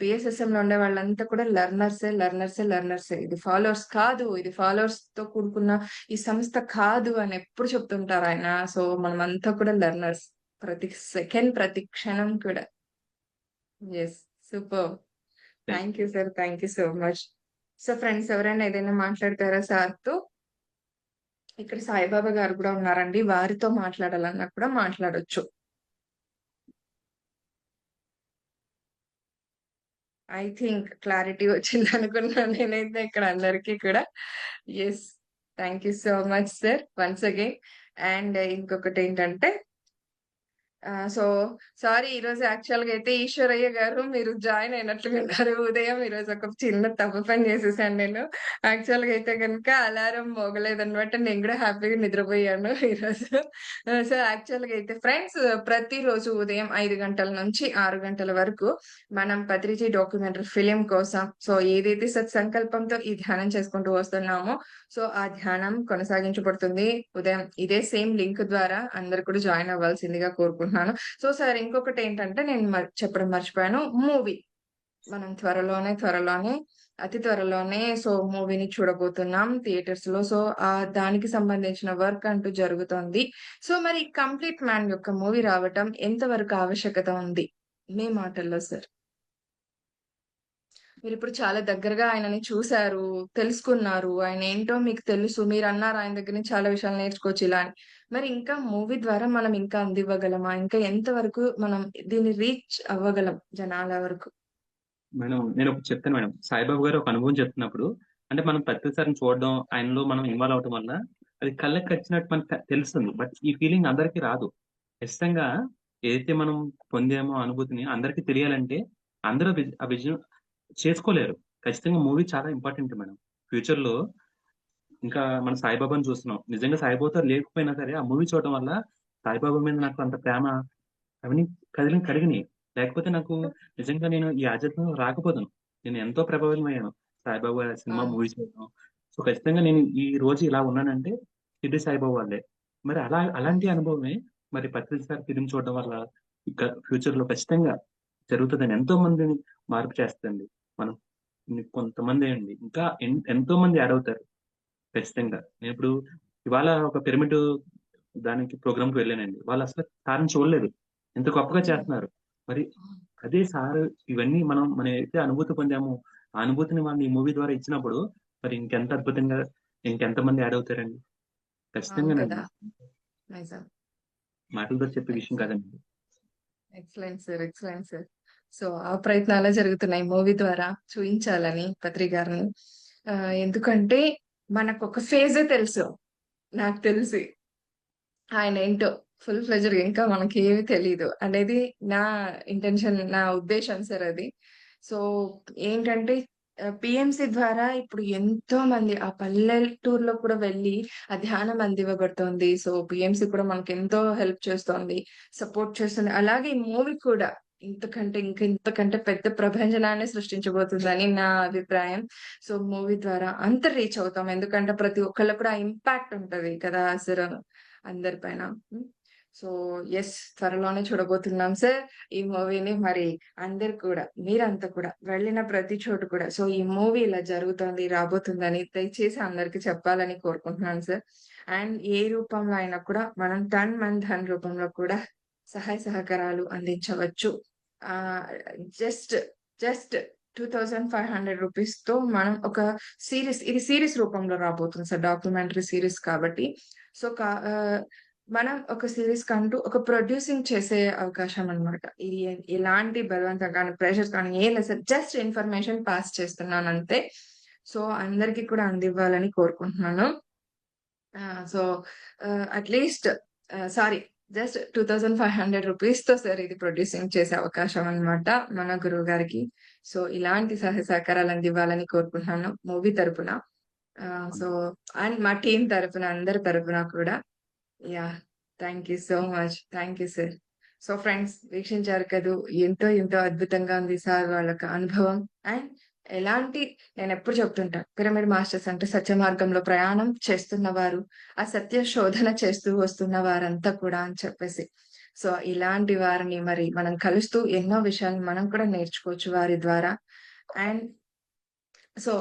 పిఎస్ఎస్ఎం లో ఉండే వాళ్ళంతా కూడా లెర్నర్సే. ఇది ఫాలోవర్స్ కాదు, ఇది ఫాలోవర్స్ తో కూడుకున్న ఈ సంస్థ కాదు అని ఎప్పుడు చెప్తుంటారు ఆయన. సో మనం అంతా కూడా లెర్నర్స్, ప్రతి సెకండ్ ప్రతి క్షణం కూడా. Yes, super. Thank you sir, thank you so much. So friends, ఎవరైనా ఏదైనా మాట్లాడతారా సార్తో? ఇక్కడ సాయిబాబా గారు కూడా ఉన్నారండి, వారితో మాట్లాడాలన్నా కూడా మాట్లాడొచ్చు. ఐ థింక్ క్లారిటీ వచ్చింది అనుకున్నాను నేనైతే ఇక్కడ అందరికీ కూడా. Yes, thank you so much sir once again. And ఇంకొకటి ఏంటంటే సో సారీ, ఈ రోజు యాక్చువల్ గా అయితే ఈశ్వరయ్య గారు మీరు జాయిన్ అయినట్లున్నారు ఉదయం. ఈ రోజు ఒక చిన్న తప్పు పని చేసేసాను నేను. యాక్చువల్ గా అయితే కనుక అలారం మోగలేదన్నమాట, నేను కూడా హ్యాపీగా నిద్రపోయాను ఈరోజు. సో యాక్చువల్ గా అయితే ఫ్రెండ్స్, ప్రతిరోజు ఉదయం 5 గంటల నుంచి 6 గంటల వరకు మనం పత్రిజీ డాక్యుమెంటరీ ఫిలిం కోసం, సో ఏదైతే సత్సంకల్పంతో ఈ ధ్యానం చేసుకుంటూ వస్తున్నామో, సో ఆ ధ్యానం కొనసాగించబడుతుంది ఉదయం ఇదే సేమ్ లింక్ ద్వారా. అందరు కూడా జాయిన్ అవ్వాల్సిందిగా కోరుకుంటున్నాను. సో సార్ ఇంకొకటి ఏంటంటే నేను చెప్పడం మర్చిపోయాను, మూవీ మనం త్వరలోనే అతి త్వరలోనే సో మూవీని చూడబోతున్నాం థియేటర్స్ లో. సో దానికి సంబంధించిన వర్క్ అంటూ జరుగుతోంది. సో మరి కంప్లీట్ మ్యాన్ యొక్క మూవీ రావటం ఎంతవరకు ఆవశ్యకత ఉంది మీ మాటల్లో సార్? మీరిప్పుడు చాలా దగ్గరగా ఆయనని చూసారు, తెలుసుకున్నారు. ఆయన ఏంటో మీకు తెలుసు. మీరన్నారు ఆయన దగ్గర నుంచి చాలా విషయాలు నేర్చుకోవచ్చు ఇలా అని. మరి ఇంకా మూవీ ద్వారా మనం ఇంకా అందివ్వగలమా? ఇంకా ఎంత వరకు మనం దీన్ని రీచ్ అవ్వగలం జనాల వరకు? మేడం నేను ఒకటి చెప్తాను మేడం. సాయిబాబు గారు ఒక అనుభవం చెప్తున్నప్పుడు, అంటే మనం ప్రతిసారి చూడడం, ఆయనలో మనం ఇన్వాల్వ్ అవడం వల్ల అది కళ్ళకి కచ్చినట్టు మనకు తెలుస్తుంది. బట్ ఈ ఫీలింగ్ అందరికీ రాదు. ఖచ్చితంగా ఏదైతే మనం పొందామో అనుభూతిని అందరికీ తెలియాలంటే అందరూ ఆ విజయం చేసుకోలేరు. ఖచ్చితంగా మూవీ చాలా ఇంపార్టెంట్ మేడం. ఫ్యూచర్ లో ఇంకా మన సాయిబాబాని చూస్తున్నాం. నిజంగా సాయిబాబాతో లేకపోయినా సరే ఆ మూవీ చూడడం వల్ల సాయిబాబా మీద నాకు అంత ప్రేమ అవన్నీ కలిగినాయి. లేకపోతే నాకు నిజంగా నేను ఈ ఆధ్యాత్మికం రాకపోదును. నేను ఎంతో ప్రభావితమయ్యాను సాయిబాబా సినిమా అవును. మూవీ చూడడం. సో ఖచ్చితంగా నేను ఈ రోజు ఇలా ఉన్నానంటే షిరిడి సాయిబాబా వాళ్ళే. మరి అలాంటి అనుభవమే మరి ప్రతిసారి ఫిలిం చూడడం వల్ల ఇక ఫ్యూచర్ లో ఖచ్చితంగా జరుగుతుందని ఎంతో మందిని మార్పు చేస్తుంది. మనం కొంతమంది అండి ఇంకా ఎంతో మంది యాడ్ అవుతారు ఖచ్చితంగా. నేను ఇప్పుడు ఇవాళ ఒక పిరమిడ్ దానికి ప్రోగ్రామ్ కి వెళ్ళానండి. వాళ్ళు అసలు సార్ని చూడలేదు. ఎంత గొప్పగా చేస్తున్నారు. మరి అదే సార్ ఇవన్నీ మన అయితే అనుభూతి పొందామో ఆ అనుభూతిని వాళ్ళు ఈ మూవీ ద్వారా ఇచ్చినప్పుడు మరి ఇంకెంత అద్భుతంగా ఇంకెంత మంది యాడ్ అవుతారండి. అవును ఖచ్చితంగానండి. కదా. నిజం. మాటలతో చెప్పే విషయం కాదండి. Excellent sir. Excellent sir. So ఆ ప్రయత్నాలే జరుగుతున్నాయి మూవీ ద్వారా చూయించాలని పత్రి గారిని. ఎందుకంటే మనకొక ఫేజే తెలుసు నాకు తెలిసి. ఆయనేంటో ఫుల్ ఫ్లెడ్జ్‌డ్‌గా ఇంకా మనకేమి తెలీదు అనేది నా ఇంటెన్షన్, నా ఉద్దేశ్యం సార్ అది. సో ఏంటంటే పీఎంసీ ద్వారా ఇప్పుడు ఎంతో మంది ఆ పల్లెటూరులో కూడా వెళ్ళి ఆ ధ్యానం అందివ్వబడుతోంది. సో పీఎంసీ కూడా మనకెంతో హెల్ప్ చేస్తోంది, సపోర్ట్ చేస్తుంది. అలాగే ఈ మూవీ కూడా ఇంతకంటే పెద్ద ప్రభంజనాన్ని సృష్టించబోతుందని నా అభిప్రాయం. సో మూవీ ద్వారా అంత రీచ్ అవుతాం. ఎందుకంటే ప్రతి ఒక్కళ్ళకి కూడా ఆ ఇంపాక్ట్ ఉంటది కదా అసలు అందరి పైన. హ్మ్. సో యెస్, త్వరలోనే చూడబోతున్నాం సార్ ఈ మూవీని. మరి అందరు కూడా మీరంతా కూడా వెళ్ళిన ప్రతి చోటు కూడా సో ఈ మూవీ ఇలా జరుగుతోంది, రాబోతుందని దయచేసి అందరికి చెప్పాలని కోరుకుంటున్నాను సార్. అండ్ ఏ రూపంలో అయినా కూడా మనం తన్ మన్ ధన్ రూపంలో కూడా సహాయ సహకారాలు అందించవచ్చు. ఆహ్, జస్ట్ జస్ట్ 2500 రూపీస్‌తో మనం ఒక ఇది సీరీస్ రూపంలో రాబోతుంది సార్. డాక్యుమెంటరీ సీరీస్ కాబట్టి. సో, మనం ఒక సీరీస్ కంటూ ఒక ప్రొడ్యూసింగ్ చేసే అవకాశం అన్నమాట. ఇది ఎలాంటి బలవంతం కానీ, ప్రెషర్ కానీ ఏం లేదు సార్. జస్ట్ ఇన్ఫర్మేషన్ పాస్ చేస్తున్నానంతే. సో, అందరికి కూడా అందివ్వాలని కోరుకుంటున్నాను. సో, అట్‌లీస్ట్ సారీ, జస్ట్ 2500 రూపీస్‌తో సార్ ఇది ప్రొడ్యూసింగ్ చేసే అవకాశం అన్నమాట మన గురువుగారికి. సో, ఇలాంటి సహాయ సహకారాలు అందివ్వాలని కోరుకుంటున్నాను మూవీ తరపున. సో, అండ్ మా టీమ్ తరపున అందరి తరపున కూడా. Yeah! Thank you so much. Thank you sir. So friends వీక్షించారు కదూ! ఎంతో అద్భుతంగా ఉంది సార్ వాళ్ళొక అనుభవం. అండ్ ఎలాంటి నేనెప్పుడు చెప్తుంటా పిరమిడ్ మాస్టర్స్ అంటే సత్య మార్గంలో ప్రయాణం చేస్తున్నవారు, ఆ సత్య శోధన చేస్తూ వస్తున్న వారంతా కూడా అని చెప్పేసి. సో ఇలాంటి వారిని మరి మనం కలుస్తూ ఎన్నో విషయాలు మనం కూడా నేర్చుకోవచ్చు వారి ద్వారా. అండ్ సో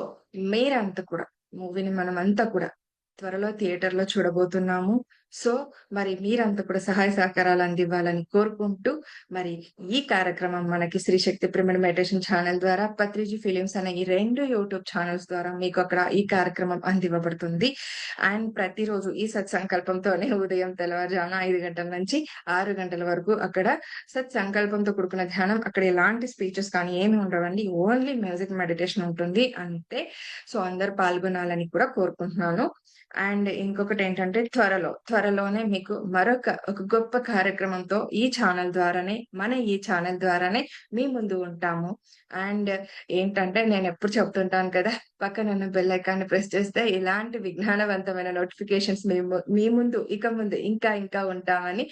మీరంతా కూడా మూవీని మనమంతా కూడా త్వరలో థియేటర్‌లో చూడబోతున్నాము. సో, మరి మీరంతా కూడా సహాయ సహకారాలు అందివ్వాలని కోరుకుంటూ, మరి ఈ కార్యక్రమం మనకి శ్రీ శక్తి పిరమిడ్ మెడిటేషన్ ఛానెల్ ద్వారా, పత్రిజీ ఫిలిమ్స్ అనే ఈ 2 యూట్యూబ్ ఛానెల్స్ ద్వారా మీకు అక్కడ ఈ కార్యక్రమం అందివ్వబడుతుంది. అండ్ ప్రతిరోజు ఈ సత్సంకల్పంతోనే ఉదయం తెల్లవారుజామున 5 గంటల నుంచి 6 గంటల వరకు అక్కడ సత్సంకల్పంతో కూడుకున్న ధ్యానం. అక్కడ ఎలాంటి స్పీచెస్ కానీ ఏమి ఉండవండి. ఓన్లీ మ్యూజిక్ మెడిటేషన్ ఉంటుంది అంతే. సో, అందరూ పాల్గొనాలని కూడా కోరుకుంటున్నాను. అండ్ ఇంకొకటేంటంటే త్వరలోనే మీకు ఒక గొప్ప కార్యక్రమంతో ఈ ఛానెల్ ద్వారానే మీ ముందు ఉంటాము. అండ్ ఏంటంటే నేనెప్పుడు చెప్తుంటాను కదా! పక్కనున్న బెల్ ఐకాన్‌ని ప్రెస్ చేస్తే ఇలాంటి విజ్ఞానవంతమైన నోటిఫికేషన్స్ మీ ముందు ఇక ముందు ఇంకా ఉంటామని.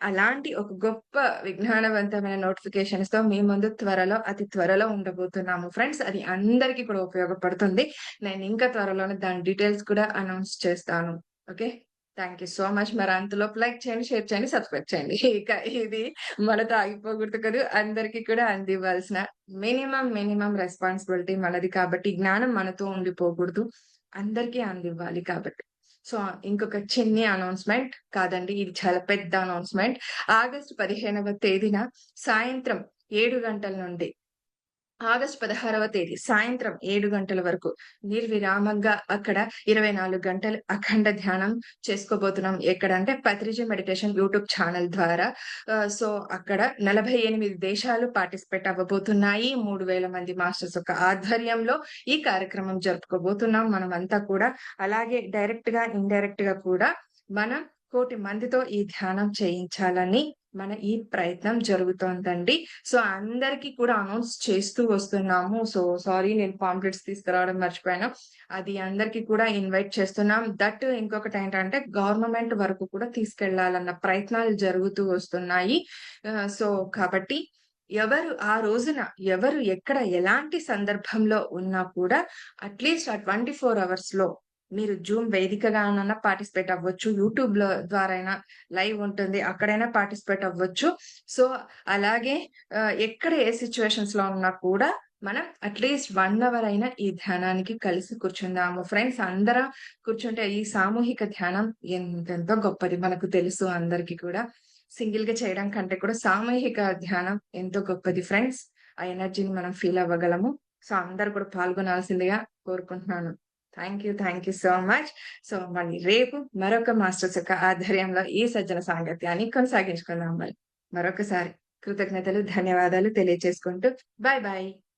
అలాంటి ఒక గొప్ప విజ్ఞానవంతమైన నోటిఫికేషన్స్‌తో మీ ముందు అతి త్వరలో ఉండబోతున్నాము ఫ్రెండ్స్. అది అందరికీ కూడా ఉపయోగపడుతుంది. నేను ఇంకా త్వరలోనే దాని డీటెయిల్స్ కూడా అనౌన్స్ చేస్తాను. Okay. Thank you so much. మరి అంతలోపు లైక్ చేయండి, షేర్ చేయండి, సబ్స్క్రైబ్ చేయండి. ఇక ఇది మనతో ఆగిపోకూడదు కదా! అందరికీ కూడా అందివ్వాల్సిన మినిమం రెస్పాన్సిబిలిటీ మనది కాబట్టి, జ్ఞానం మనతో ఉండిపోకూడదు. అందరికీ అందివ్వాలి కాబట్టి. సో, ఇంకొక చిన్ని అనౌన్స్‌మెంట్ కాదండి. ఇది చాలా పెద్ద అనౌన్స్‌మెంట్. ఆగస్టు 15వ తేదీన సాయంత్రం 7 గంటల నుండి ఆగస్టు 16వ తేదీ సాయంత్రం 7 గంటల వరకు నిర్విరామంగా అక్కడ 24 గంటలు అఖండ ధ్యానం చేసుకోబోతున్నాం. ఎక్కడంటే పత్రిజీ మెడిటేషన్ యూట్యూబ్ ఛానల్ ద్వారా. సో, అక్కడ 48 దేశాలు పార్టిసిపేట్ అవ్వబోతున్నాయి. 3000 మంది మాస్టర్స్ యొక్క ఆధ్వర్యంలో ఈ కార్యక్రమం జరుపుకోబోతున్నాం మనమంతా కూడా. అలాగే డైరెక్ట్‌గా, ఇండైరెక్ట్‌గా కూడా మనం 1,00,00,000 మందితో ఈ ధ్యానం చేయించాలని మన ఈ ప్రయత్నం జరుగుతోందండి. సో, అందరికీ కూడా అనౌన్స్ చేస్తూ వస్తున్నాము. సో, సారీ నేను పాంప్లెట్స్ తీసుకురావడం మర్చిపోయాను. అది అందరికీ కూడా ఇన్వైట్ చేస్తున్నాం. దట్ ఇంకొకటేంటంటే గవర్నమెంట్ వరకు కూడా తీసుకెళ్లాలన్న ప్రయత్నాలు జరుగుతూ వస్తున్నాయి. సో, కాబట్టి ఎవరు ఆ రోజున ఎవరు ఎక్కడ ఎలాంటి సందర్భంలో ఉన్నా కూడా అట్‌లీస్ట్ ఆ 24 అవర్స్‌లో మీరు జూమ్ వేదికగానన్నా పార్టిసిపేట్ అవ్వచ్చు. యూట్యూబ్‌లో ద్వారా అయినా లైవ్ ఉంటుంది. అక్కడైనా పార్టిసిపేట్ అవ్వచ్చు. సో, అలాగే ఎక్కడ ఏ సిట్యుయేషన్స్‌లో ఉన్నా కూడా మనం అట్‌లీస్ట్ 1 అవర్ అయినా ఈ ధ్యానానికి కలిసి కూర్చుందాము. ఫ్రెండ్స్ అందరం కూర్చుంటే ఈ సామూహిక ధ్యానం ఎంతెంతో గొప్పది. మనకు తెలుసు అందరికీ కూడా. సింగిల్‌గా చేయడం కంటే కూడా సామూహిక ధ్యానం ఎంతో గొప్పది ఫ్రెండ్స్. ఆ ఎనర్జీని మనం ఫీల్ అవ్వగలము. సో, అందరూ కూడా పాల్గొనాల్సిందిగా కోరుకుంటున్నాను. Thank you so much. So, మళ్ళీ రేపు మరొక మాస్టర్స్ యొక్క ఆధ్వర్యంలో ఈ సజ్జన సాంగత్యాన్ని కొనసాగించుకుందాం మరి. మరొకసారి కృతజ్ఞతలు, ధన్యవాదాలు తెలియజేసుకుంటూ బాయ్.